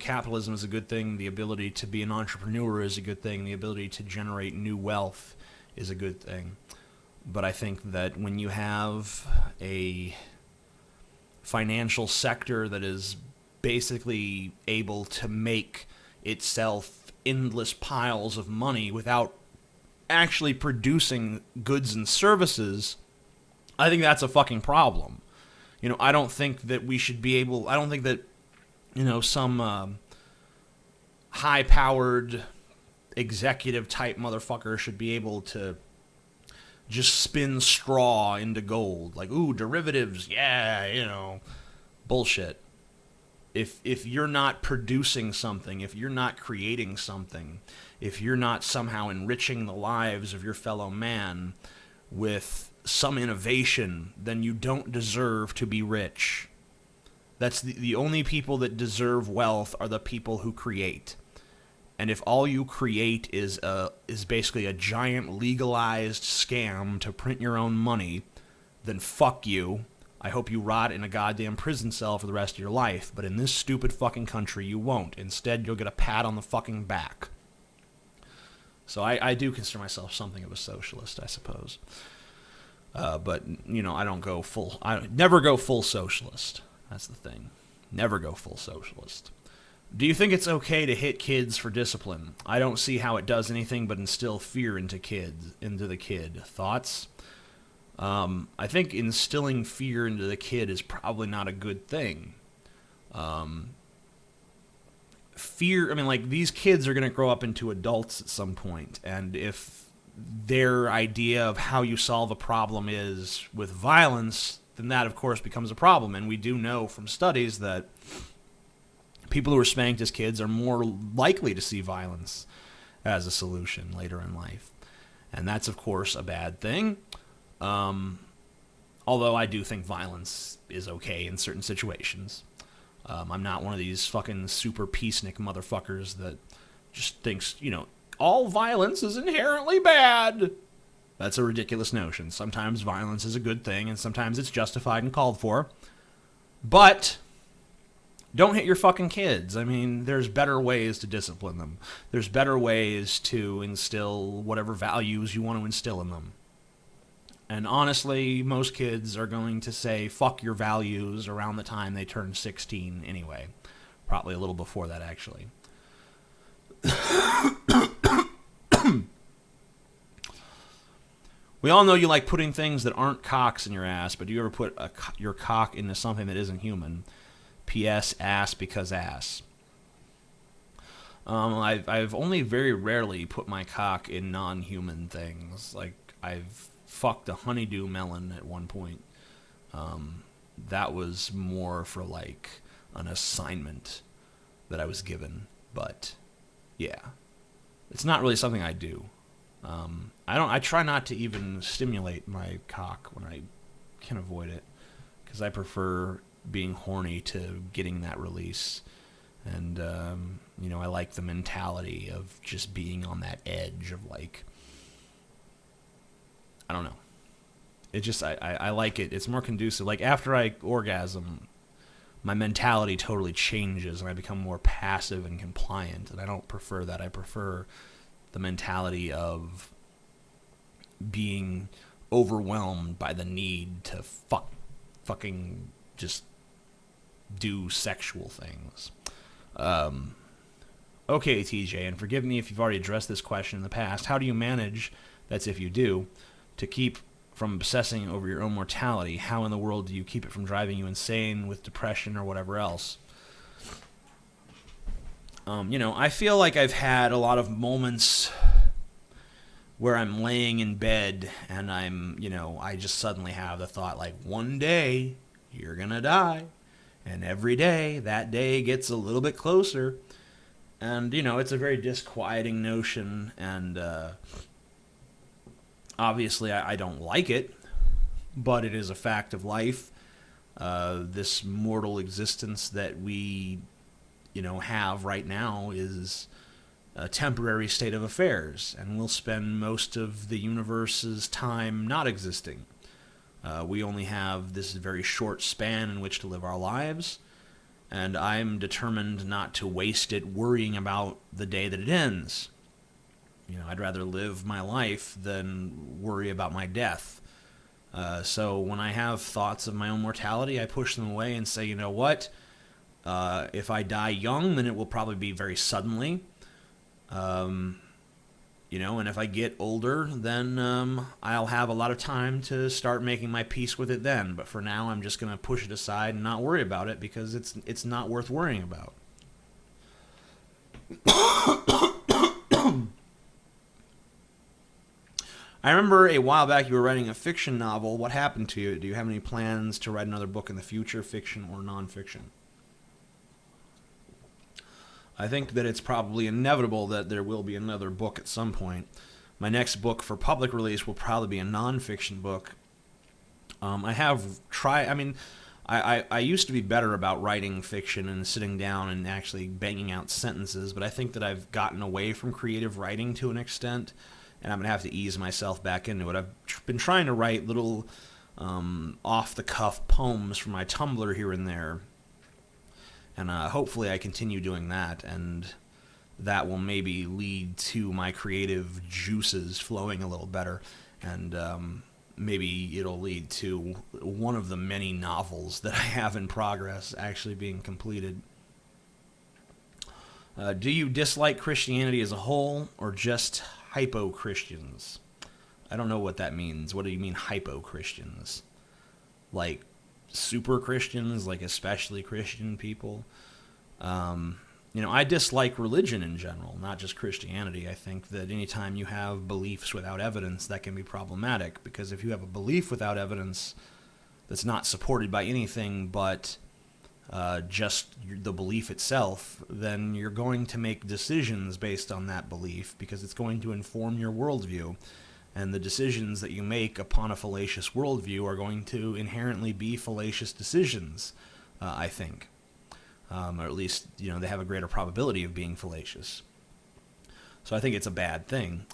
capitalism is a good thing. The ability to be an entrepreneur is a good thing. The ability to generate new wealth is a good thing. But I think that when you have a financial sector that is basically able to make itself endless piles of money without actually producing goods and services, I think that's a fucking problem. I don't think that we should be able... I don't think that, some high-powered executive-type motherfucker should be able to just spin straw into gold. Like, ooh, derivatives, yeah, bullshit. If you're not producing something, if you're not creating something, if you're not somehow enriching the lives of your fellow man with some innovation, then you don't deserve to be rich. That's the only people that deserve wealth are the people who create. And if all you create is basically a giant legalized scam to print your own money, then fuck you. I hope you rot in a goddamn prison cell for the rest of your life. But in this stupid fucking country, you won't. Instead, you'll get a pat on the fucking back. So I do consider myself something of a socialist, I suppose. But, I don't go full... I never go full socialist. That's the thing. Never go full socialist. Do you think it's okay to hit kids for discipline? I don't see how it does anything but instill fear into the kid. Thoughts? I think instilling fear into the kid is probably not a good thing. Fear... these kids are going to grow up into adults at some point, and if their idea of how you solve a problem is with violence, then that, of course, becomes a problem. And we do know from studies that people who are spanked as kids are more likely to see violence as a solution later in life. And that's, of course, a bad thing. Although I do think violence is okay in certain situations. I'm not one of these fucking super peacenik motherfuckers that just thinks, all violence is inherently bad. That's a ridiculous notion. Sometimes violence is a good thing, and sometimes it's justified and called for. But don't hit your fucking kids. There's better ways to discipline them. There's better ways to instill whatever values you want to instill in them. And honestly, most kids are going to say, fuck your values around the time they turn 16 anyway. Probably a little before that, actually. We all know you like putting things that aren't cocks in your ass, but do you ever put your cock into something that isn't human? P.S. Ass because ass. I've only very rarely put my cock in non-human things. Like, I've fucked a honeydew melon at one point. That was more for, like, an assignment that I was given. But, yeah. It's not really something I do. I try not to even stimulate my cock when I can avoid it. Because I prefer being horny to getting that release. And, I like the mentality of just being on that edge of, like, I don't know. It just, I like it. It's more conducive. Like, after I orgasm, my mentality totally changes, and I become more passive and compliant, and I don't prefer that. I prefer the mentality of being overwhelmed by the need to fucking just do sexual things. Okay, TJ, and forgive me if you've already addressed this question in the past. How do you manage, that's if you do, to keep from obsessing over your own mortality? How in the world do you keep it from driving you insane with depression or whatever else? I feel like I've had a lot of moments where I'm laying in bed and I just suddenly have the thought, like, one day you're gonna die. And every day, that day gets a little bit closer. And, it's a very disquieting notion. And obviously, I don't like it. But it is a fact of life. This mortal existence that we, have right now is a temporary state of affairs. And we'll spend most of the universe's time not existing. We only have this very short span in which to live our lives, and I'm determined not to waste it worrying about the day that it ends. I'd rather live my life than worry about my death. So when I have thoughts of my own mortality, I push them away and say, you know what? If I die young, then it will probably be very suddenly. And if I get older, then I'll have a lot of time to start making my peace with it then. But for now, I'm just going to push it aside and not worry about it because it's not worth worrying about. I remember a while back you were writing a fiction novel. What happened to you? Do you have any plans to write another book in the future, fiction or nonfiction? I think that it's probably inevitable that there will be another book at some point. My next book for public release will probably be a nonfiction book. I used to be better about writing fiction and sitting down and actually banging out sentences, but I think that I've gotten away from creative writing to an extent, and I'm going to have to ease myself back into it. I've been trying to write little off-the-cuff poems for my Tumblr here and there, and hopefully I continue doing that, and that will maybe lead to my creative juices flowing a little better, and maybe it'll lead to one of the many novels that I have in progress actually being completed. Do you dislike Christianity as a whole, or just hypo-Christians? I don't know what that means. What do you mean hypo-Christians? Like super Christians, like especially Christian people? I dislike religion in general, not just Christianity. I think that anytime you have beliefs without evidence, that can be problematic, because if you have a belief without evidence that's not supported by anything but just the belief itself, then you're going to make decisions based on that belief, because it's going to inform your worldview. And the decisions that you make upon a fallacious worldview are going to inherently be fallacious decisions, I think. Or at least, they have a greater probability of being fallacious. So I think it's a bad thing.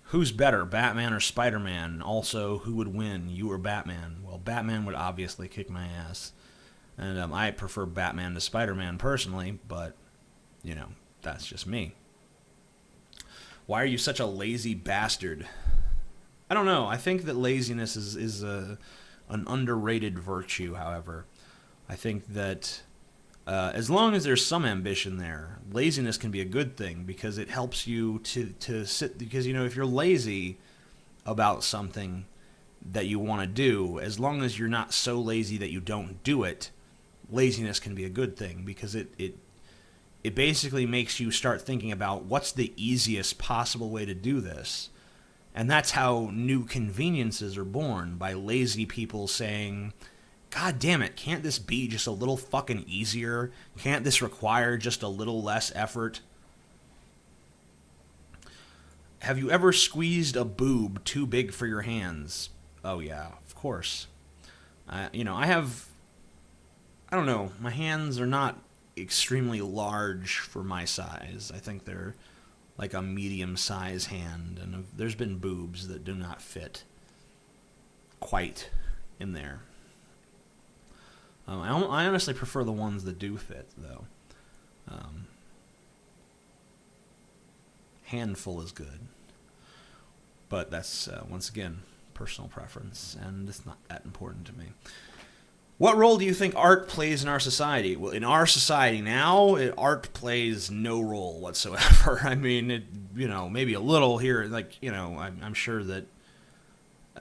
Who's better, Batman or Spider-Man? Also, who would win, you or Batman? Well, Batman would obviously kick my ass. And I prefer Batman to Spider-Man personally, but, that's just me. Why are you such a lazy bastard? I don't know. I think that laziness is an underrated virtue, however. I think that As long as there's some ambition there, laziness can be a good thing because it helps you to sit. Because, if you're lazy about something that you want to do, as long as you're not so lazy that you don't do it, laziness can be a good thing because it basically makes you start thinking about what's the easiest possible way to do this. And that's how new conveniences are born, by lazy people saying, God damn it, can't this be just a little fucking easier? Can't this require just a little less effort? Have you ever squeezed a boob too big for your hands? Oh yeah, of course. I don't know, my hands are not extremely large for my size. I think they're like a medium-sized hand, and there's been boobs that do not fit quite in there. I honestly prefer the ones that do fit, though. Handful is good. But that's, once again, personal preference, and it's not that important to me. What role do you think art plays in our society? Well, in our society now, art plays no role whatsoever. I mean, maybe a little here. I'm sure that,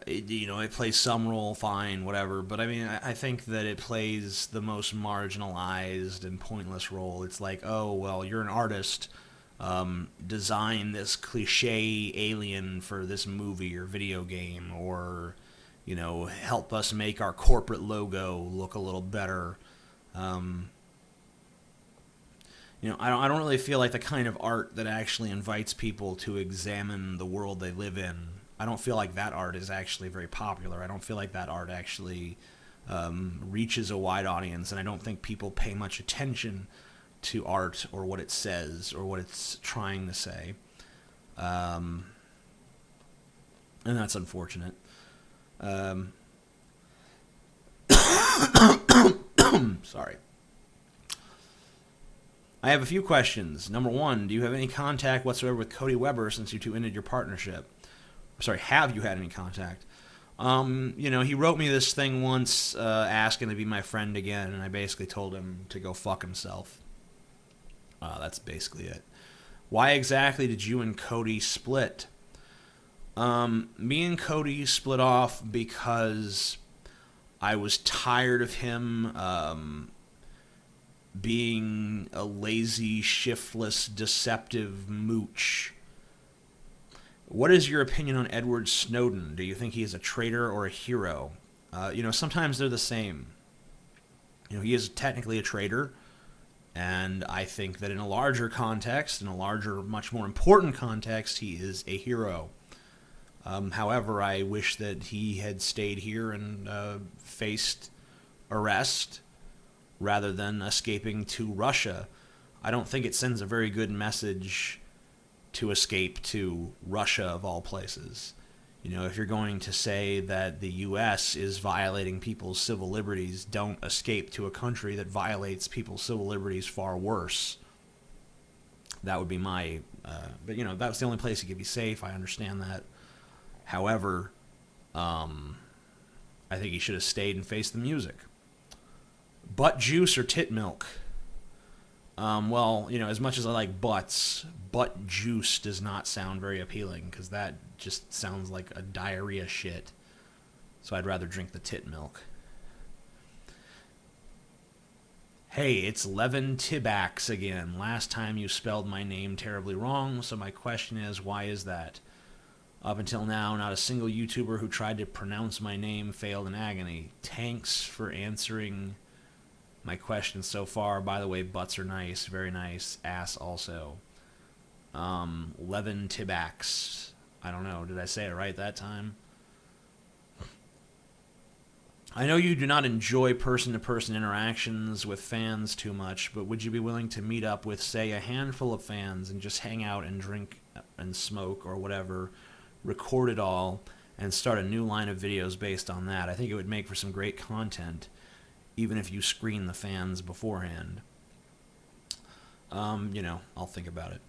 it plays some role, fine, whatever. But I mean, I think that it plays the most marginalized and pointless role. It's like, oh, well, you're an artist. Design this cliche alien for this movie or video game, or help us make our corporate logo look a little better. I don't really feel like the kind of art that actually invites people to examine the world they live in. I don't feel like that art is actually very popular. I don't feel like that art actually reaches a wide audience, and I don't think people pay much attention to art or what it says or what it's trying to say. And that's unfortunate. Sorry. I have a few questions. Number one, do you have any contact whatsoever with Cody Weber since you two ended your partnership? Sorry, have you had any contact? He wrote me this thing once asking to be my friend again, and I basically told him to go fuck himself. That's basically it. Why exactly did you and Cody split? Me and Cody split off because I was tired of him being a lazy, shiftless, deceptive mooch. What is your opinion on Edward Snowden? Do you think he is a traitor or a hero? Sometimes they're the same. He is technically a traitor, and I think that in a larger context, in a larger, much more important context, he is a hero. However, I wish that he had stayed here and faced arrest rather than escaping to Russia. I don't think it sends a very good message to escape to Russia, of all places. If you're going to say that the U.S. is violating people's civil liberties, don't escape to a country that violates people's civil liberties far worse. That would be my... but, that's the only place you could be safe. I understand that. However, I think he should have stayed and faced the music. Butt juice or tit milk? As much as I like butts, butt juice does not sound very appealing because that just sounds like a diarrhea shit. So I'd rather drink the tit milk. Hey, it's Levin Tibax again. Last time you spelled my name terribly wrong, so my question is, why is that? Up until now, not a single YouTuber who tried to pronounce my name failed in agony. Thanks for answering my question so far. By the way, butts are nice, very nice. Ass also. Levin Tibax. I don't know. Did I say it right that time? I know you do not enjoy person-to-person interactions with fans too much, but would you be willing to meet up with, say, a handful of fans and just hang out and drink and smoke or whatever, record it all, and start a new line of videos based on that? I think it would make for some great content, even if you screen the fans beforehand. I'll think about it.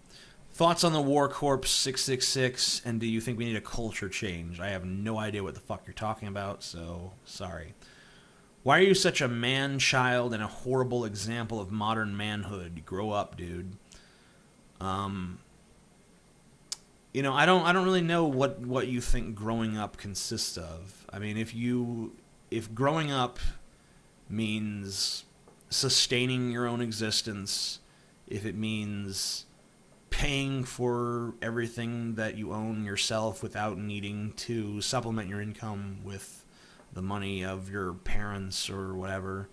Thoughts on the War Corps 666, and do you think we need a culture change? I have no idea what the fuck you're talking about, so sorry. Why are you such a man-child and a horrible example of modern manhood? Grow up, dude. I don't really know what you think growing up consists of. I mean, if growing up means sustaining your own existence, if it means paying for everything that you own yourself without needing to supplement your income with the money of your parents or whatever,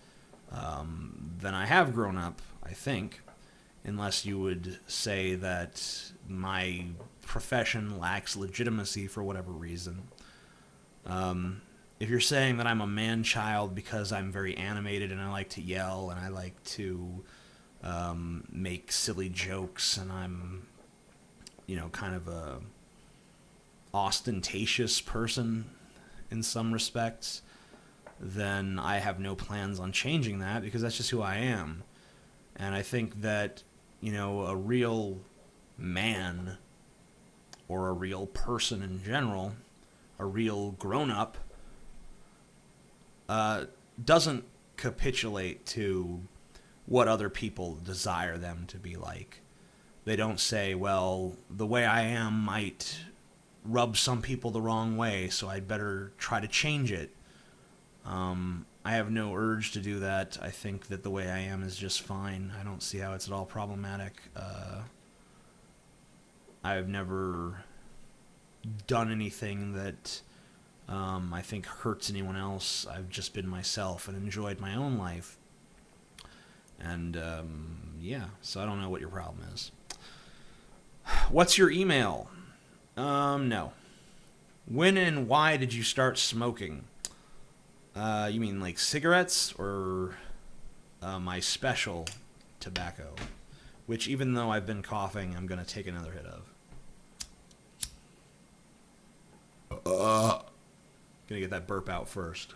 then I have grown up, I think, unless you would say that my profession lacks legitimacy for whatever reason. If you're saying that I'm a man-child because I'm very animated and I like to yell and I like to make silly jokes and I'm, kind of a ostentatious person in some respects, then I have no plans on changing that because that's just who I am. And I think that, a real man or a real person in general, a real grown-up, doesn't capitulate to what other people desire them to be like. They don't say, well, the way I am might rub some people the wrong way, so I'd better try to change it. I have no urge to do that. I think that the way I am is just fine. I don't see how it's at all problematic. I've never done anything that I think hurts anyone else. I've just been myself and enjoyed my own life. And, so I don't know what your problem is. What's your email? No. When and why did you start smoking? You mean like cigarettes or my special tobacco? Which, even though I've been coughing, I'm going to take another hit of. Gonna get that burp out first.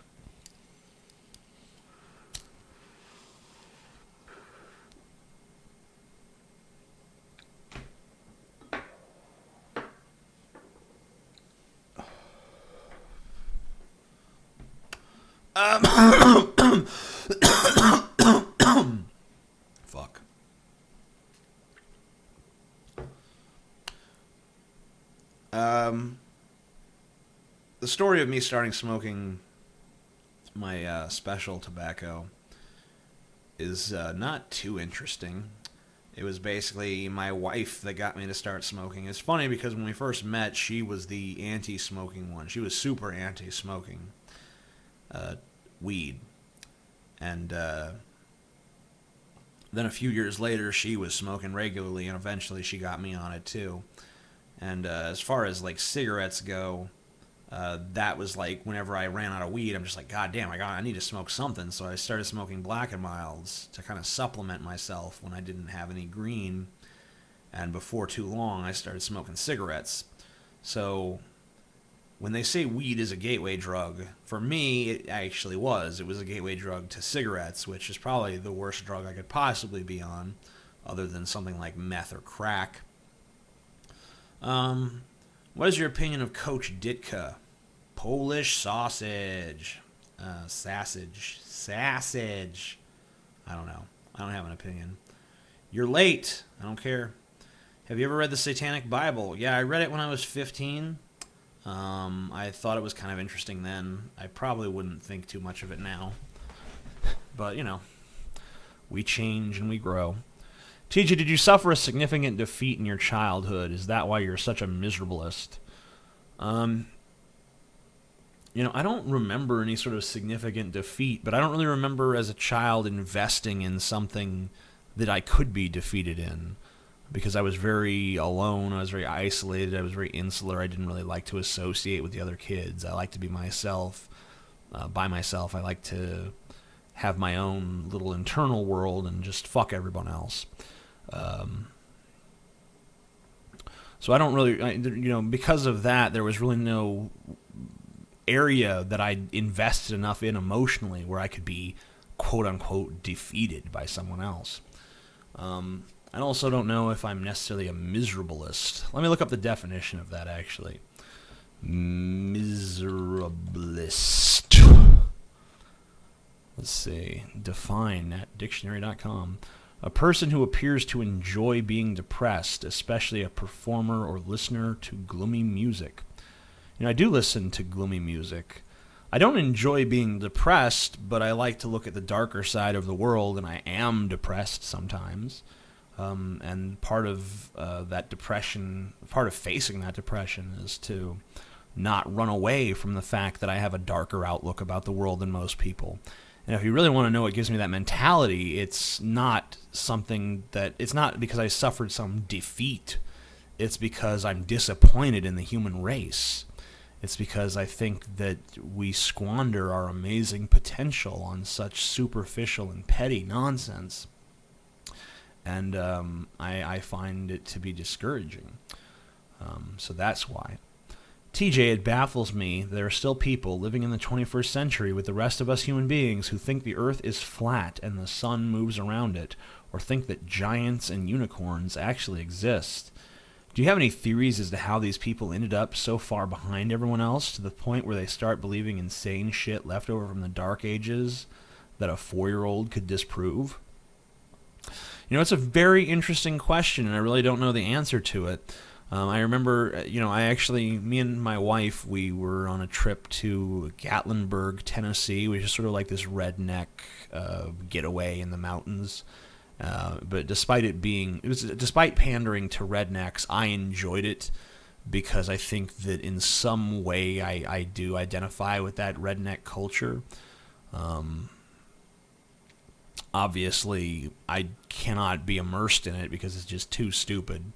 Fuck. The story of me starting smoking my special tobacco is not too interesting. It was basically my wife that got me to start smoking. It's funny because when we first met, she was the anti-smoking one. She was super anti-smoking weed. And then a few years later, she was smoking regularly, and eventually she got me on it too. And as far as like cigarettes go, that was like whenever I ran out of weed, I'm just like, God damn, I need to smoke something. So I started smoking Black and Milds to kind of supplement myself when I didn't have any green. And before too long, I started smoking cigarettes. So when they say weed is a gateway drug, for me, it actually was. It was a gateway drug to cigarettes, which is probably the worst drug I could possibly be on, other than something like meth or crack. What is your opinion of Coach Ditka? Polish sausage. Sausage. I don't know. I don't have an opinion. You're late. I don't care. Have you ever read the Satanic Bible? Yeah, I read it when I was 15. I thought it was kind of interesting then. I probably wouldn't think too much of it now. But, we change and we grow. TJ, did you suffer a significant defeat in your childhood? Is that why you're such a miserablest? I don't remember any sort of significant defeat, but I don't really remember as a child investing in something that I could be defeated in, because I was very alone, I was very isolated, I was very insular, I didn't really like to associate with the other kids. I like to be myself, by myself. I like to have my own little internal world and just fuck everyone else. So I don't really, because of that, there was really no area that I invested enough in emotionally where I could be quote-unquote defeated by someone else. I also don't know if I'm necessarily a miserablest. Let me look up the definition of that, actually. Miserablest. Let's see. Define at dictionary.com. A person who appears to enjoy being depressed, especially a performer or listener to gloomy music. I do listen to gloomy music. I don't enjoy being depressed, but I like to look at the darker side of the world, and I am depressed sometimes. And part of that depression, part of facing that depression is to not run away from the fact that I have a darker outlook about the world than most people. And if you really want to know what gives me that mentality, it's not because I suffered some defeat. It's because I'm disappointed in the human race. It's because I think that we squander our amazing potential on such superficial and petty nonsense. And I find it to be discouraging. So that's why. TJ, it baffles me there are still people living in the 21st century with the rest of us human beings who think the earth is flat and the sun moves around it, or think that giants and unicorns actually exist. Do you have any theories as to how these people ended up so far behind everyone else to the point where they start believing insane shit left over from the Dark Ages that a 4-year-old could disprove? It's a very interesting question, and I really don't know the answer to it. I remember, me and my wife, we were on a trip to Gatlinburg, Tennessee, which is sort of like this redneck getaway in the mountains. But despite pandering to rednecks, I enjoyed it because I think that in some way I do identify with that redneck culture. Obviously, I cannot be immersed in it because it's just too stupid.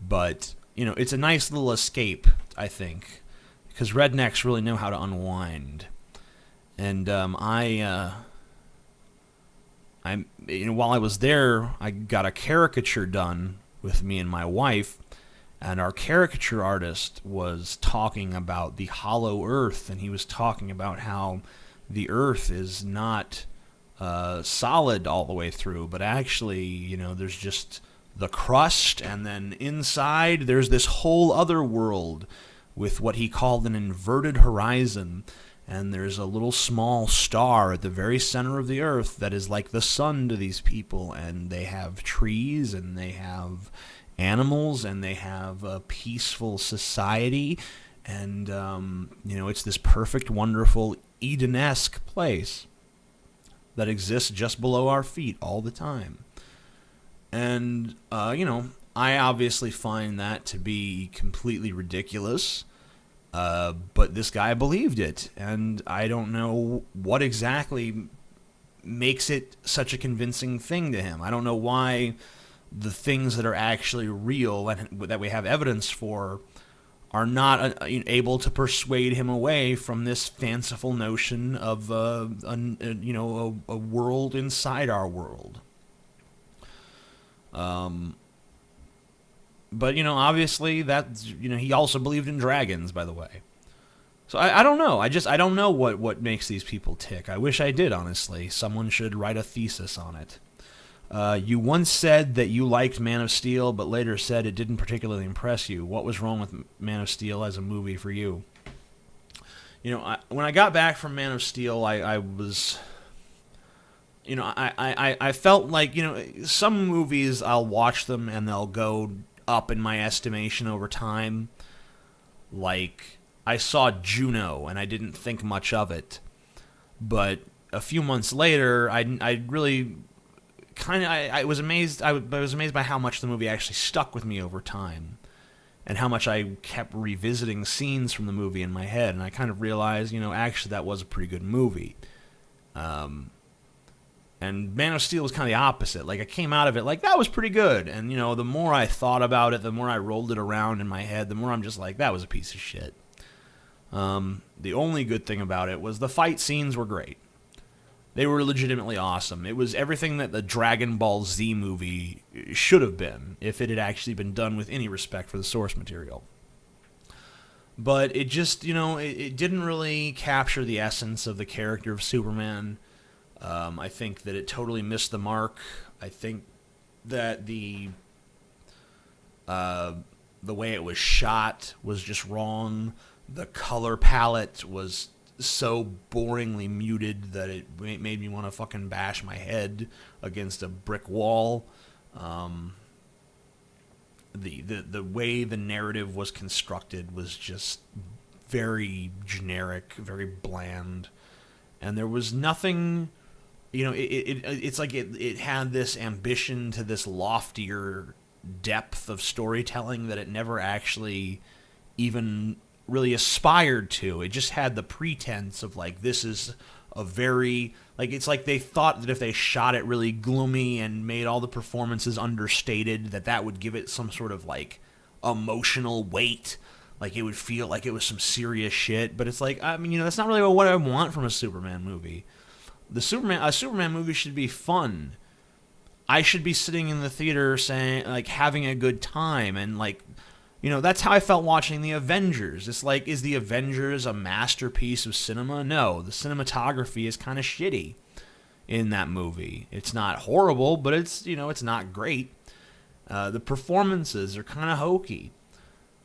But it's a nice little escape, I think, because rednecks really know how to unwind. And while I was there, I got a caricature done with me and my wife, and our caricature artist was talking about the hollow earth, and he was talking about how the earth is not solid all the way through, but actually, there's just the crust, and then inside there's this whole other world with what he called an inverted horizon, and there's a little small star at the very center of the earth that is like the sun to these people, and they have trees, and they have animals, and they have a peaceful society, and it's this perfect, wonderful, Eden-esque place that exists just below our feet all the time. And, I obviously find that to be completely ridiculous, but this guy believed it, and I don't know what exactly makes it such a convincing thing to him. I don't know why the things that are actually real and that we have evidence for are not able to persuade him away from this fanciful notion of a world inside our world. But obviously that he also believed in dragons, by the way. So I don't know. I don't know what makes these people tick. I wish I did, honestly. Someone should write a thesis on it. You once said that you liked Man of Steel, but later said it didn't particularly impress you. What was wrong with Man of Steel as a movie for you? When I got back from Man of Steel, I was... I felt like, some movies I'll watch them and they'll go up in my estimation over time. Like, I saw Juno and I didn't think much of it. But a few months later, I really kind of, I was amazed. I was amazed by how much the movie actually stuck with me over time, and how much I kept revisiting scenes from the movie in my head. And I kind of realized, actually that was a pretty good movie. And Man of Steel was kind of the opposite. Like, I came out of it like, that was pretty good. And, the more I thought about it, the more I rolled it around in my head, the more I'm just like, that was a piece of shit. The only good thing about it was the fight scenes were great. They were legitimately awesome. It was everything that the Dragon Ball Z movie should have been, if it had actually been done with any respect for the source material. But it just, it didn't really capture the essence of the character of Superman. I think that it totally missed the mark. I think that the way it was shot was just wrong. The color palette was so boringly muted that it made me want to fucking bash my head against a brick wall. The way the narrative was constructed was just very generic, very bland, and there was nothing. It's like it had this ambition to this loftier depth of storytelling that it never actually even really aspired to. It just had the pretense of like, this is a very, like, it's like they thought that if they shot it really gloomy and made all the performances understated, that would give it some sort of like emotional weight, like it would feel like it was some serious shit. But it's like, I mean, that's not really what I want from a Superman movie. A Superman movie should be fun. I should be sitting in the theater saying, like, having a good time, and like, that's how I felt watching The Avengers. It's like, is The Avengers a masterpiece of cinema? No, the cinematography is kind of shitty in that movie. It's not horrible, but it's not great. The performances are kind of hokey.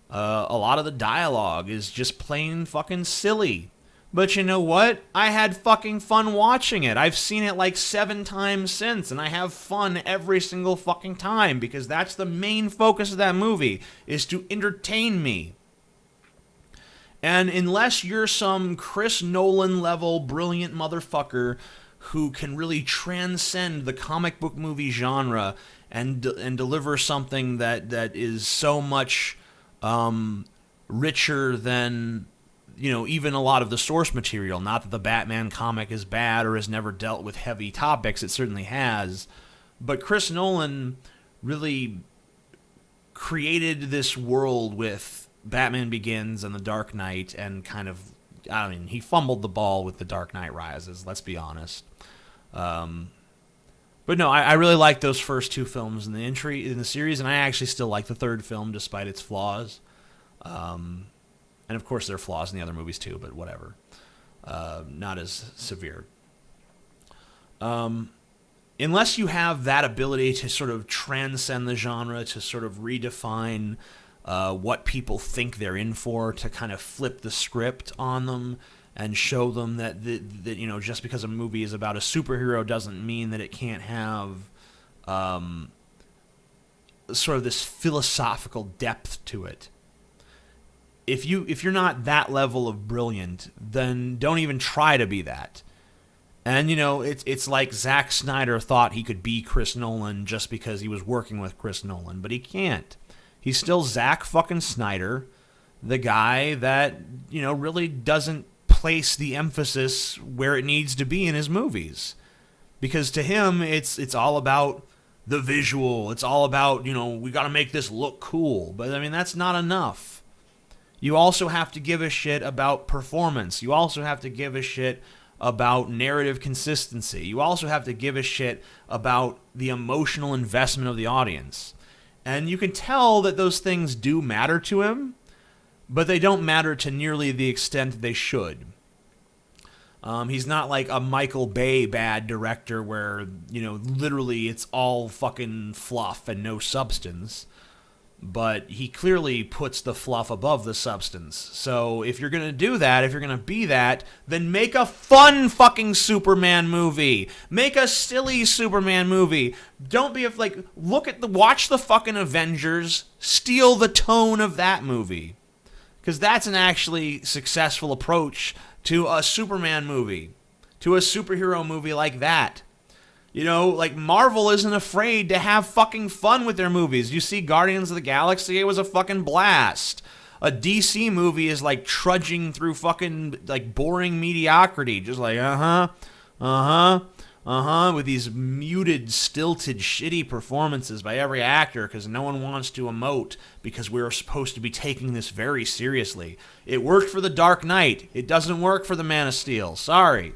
A lot of the dialogue is just plain fucking silly. But you know what? I had fucking fun watching it. I've seen it like 7 times since, and I have fun every single fucking time, because that's the main focus of that movie, is to entertain me. And unless you're some Chris Nolan level brilliant motherfucker who can really transcend the comic book movie genre and deliver something that is so much richer than even a lot of the source material. Not that the Batman comic is bad or has never dealt with heavy topics. It certainly has. But Chris Nolan really created this world with Batman Begins and The Dark Knight, and kind of, he fumbled the ball with The Dark Knight Rises, let's be honest. But no, I really like those first 2 films in the series, and I actually still like the third film despite its flaws. And of course there are flaws in the other movies too, but whatever. Not as severe. Unless you have that ability to sort of transcend the genre, to sort of redefine what people think they're in for, to kind of flip the script on them and show them that just because a movie is about a superhero doesn't mean that it can't have sort of this philosophical depth to it. If you're not that level of brilliant, then don't even try to be that. And it's like Zack Snyder thought he could be Chris Nolan just because he was working with Chris Nolan, but he can't. He's still Zack fucking Snyder, the guy that really doesn't place the emphasis where it needs to be in his movies, because to him it's all about the visual. It's all about we got to make this look cool, but I mean that's not enough. You also have to give a shit about performance. You also have to give a shit about narrative consistency. You also have to give a shit about the emotional investment of the audience. And you can tell that those things do matter to him, but they don't matter to nearly the extent they should. He's not like a Michael Bay bad director where, literally it's all fucking fluff and no substance. But he clearly puts the fluff above the substance. So if you're going to do that, if you're going to be that, then make a fun fucking Superman movie. Make a silly Superman movie. Don't be like, watch the fucking Avengers, steal the tone of that movie. Because that's an actually successful approach to a Superman movie, to a superhero movie like that. Like Marvel isn't afraid to have fucking fun with their movies. You see Guardians of the Galaxy, it was a fucking blast. A DC movie is like trudging through fucking like boring mediocrity. Just like, with these muted, stilted, shitty performances by every actor because no one wants to emote because we're supposed to be taking this very seriously. It worked for The Dark Knight. It doesn't work for The Man of Steel. Sorry.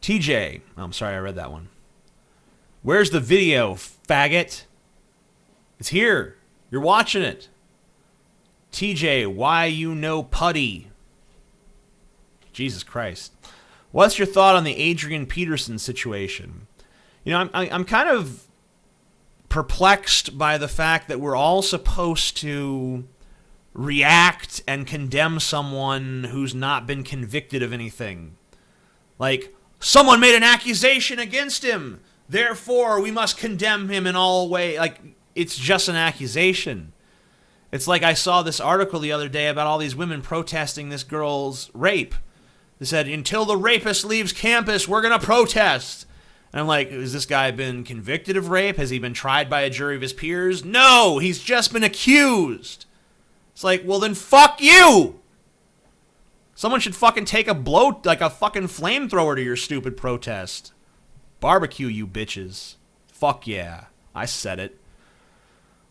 TJ, I'm sorry I read that one. Where's the video, faggot? It's here. You're watching it. TJ, why you no putty? Jesus Christ. What's your thought on the Adrian Peterson situation? I'm kind of perplexed by the fact that we're all supposed to react and condemn someone who's not been convicted of anything. Like, someone made an accusation against him, therefore we must condemn him in all ways. Like, it's just an accusation. It's like I saw this article the other day about all these women protesting this girl's rape. They said, until the rapist leaves campus, we're going to protest. And I'm like, has this guy been convicted of rape? Has he been tried by a jury of his peers? No, he's just been accused. It's like, well then fuck you! Someone should fucking take a fucking flamethrower to your stupid protest. Barbecue, you bitches. Fuck yeah. I said it.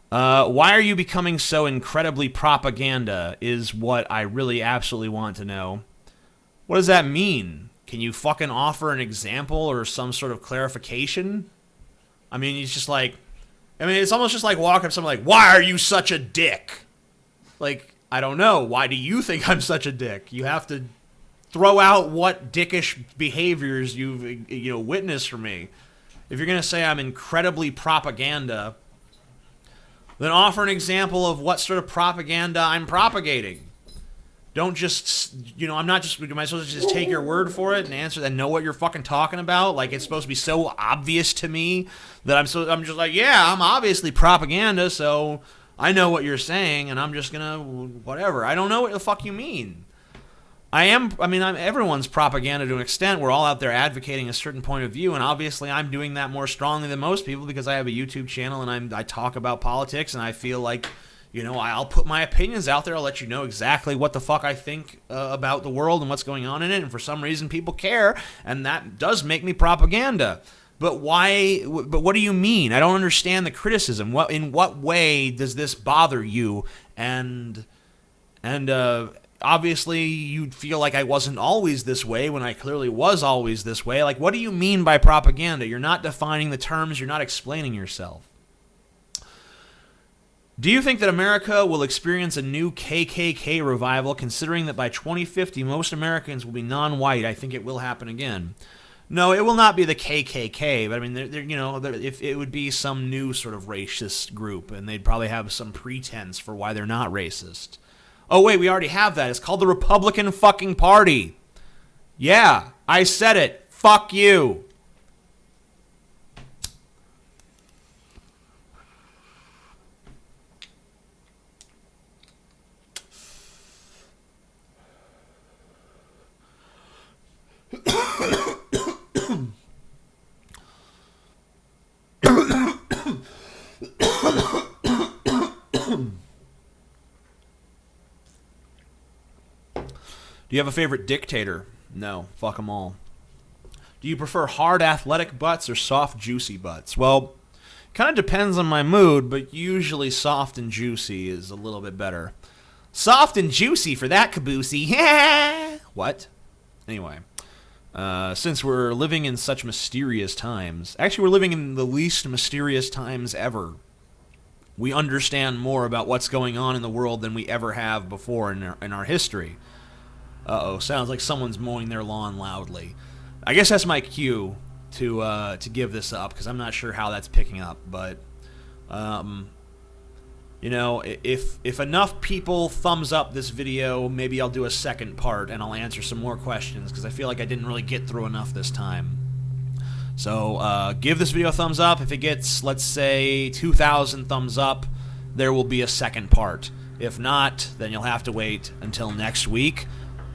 Why are you becoming so incredibly propaganda is what I really absolutely want to know. What does that mean? Can you fucking offer an example or some sort of clarification? I mean, it's just like, it's almost just like walking up to someone like, why are you such a dick? Like, I don't know. Why do you think I'm such a dick? You have to throw out what dickish behaviors you've witnessed from me. If you're going to say I'm incredibly propaganda, then offer an example of what sort of propaganda I'm propagating. Don't just, am I supposed to just take your word for it and answer and know what you're fucking talking about? Like, it's supposed to be so obvious to me that I'm just like, yeah, I'm obviously propaganda, so I know what you're saying, and I'm just gonna, whatever. I don't know what the fuck you mean. I'm everyone's propaganda to an extent. We're all out there advocating a certain point of view, and obviously I'm doing that more strongly than most people because I have a YouTube channel and I talk about politics, and I feel like, I'll put my opinions out there. I'll let you know exactly what the fuck I think about the world and what's going on in it, and for some reason people care, and that does make me propaganda. But why? But what do you mean? I don't understand the criticism. In what way does this bother you? And obviously you'd feel like I wasn't always this way when I clearly was always this way. Like, what do you mean by propaganda? You're not defining the terms. You're not explaining yourself. Do you think that America will experience a new KKK revival, considering that by 2050 most Americans will be non-white? I think it will happen again. No, it will not be the KKK, but I mean, if it would be some new sort of racist group, and they'd probably have some pretense for why they're not racist. Oh wait, we already have that. It's called the Republican fucking Party. Yeah, I said it. Fuck you. Do you have a favorite dictator? No, fuck them all. Do you prefer hard athletic butts or soft juicy butts? Well, kind of depends on my mood, but usually soft and juicy is a little bit better. Soft and juicy for that caboosey. What? Anyway, since we're living in such mysterious times, actually we're living in the least mysterious times ever. We understand more about what's going on in the world than we ever have before in our history. Uh-oh, sounds like someone's mowing their lawn loudly. I guess that's my cue to give this up, because I'm not sure how that's picking up, but, if enough people thumbs up this video, maybe I'll do a second part, and I'll answer some more questions, because I feel like I didn't really get through enough this time. So, give this video a thumbs up. If it gets, let's say, 2,000 thumbs up, there will be a second part. If not, then you'll have to wait until next week.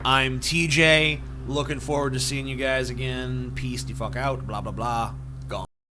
I'm TJ, looking forward to seeing you guys again. Peace the fuck out, blah, blah, blah.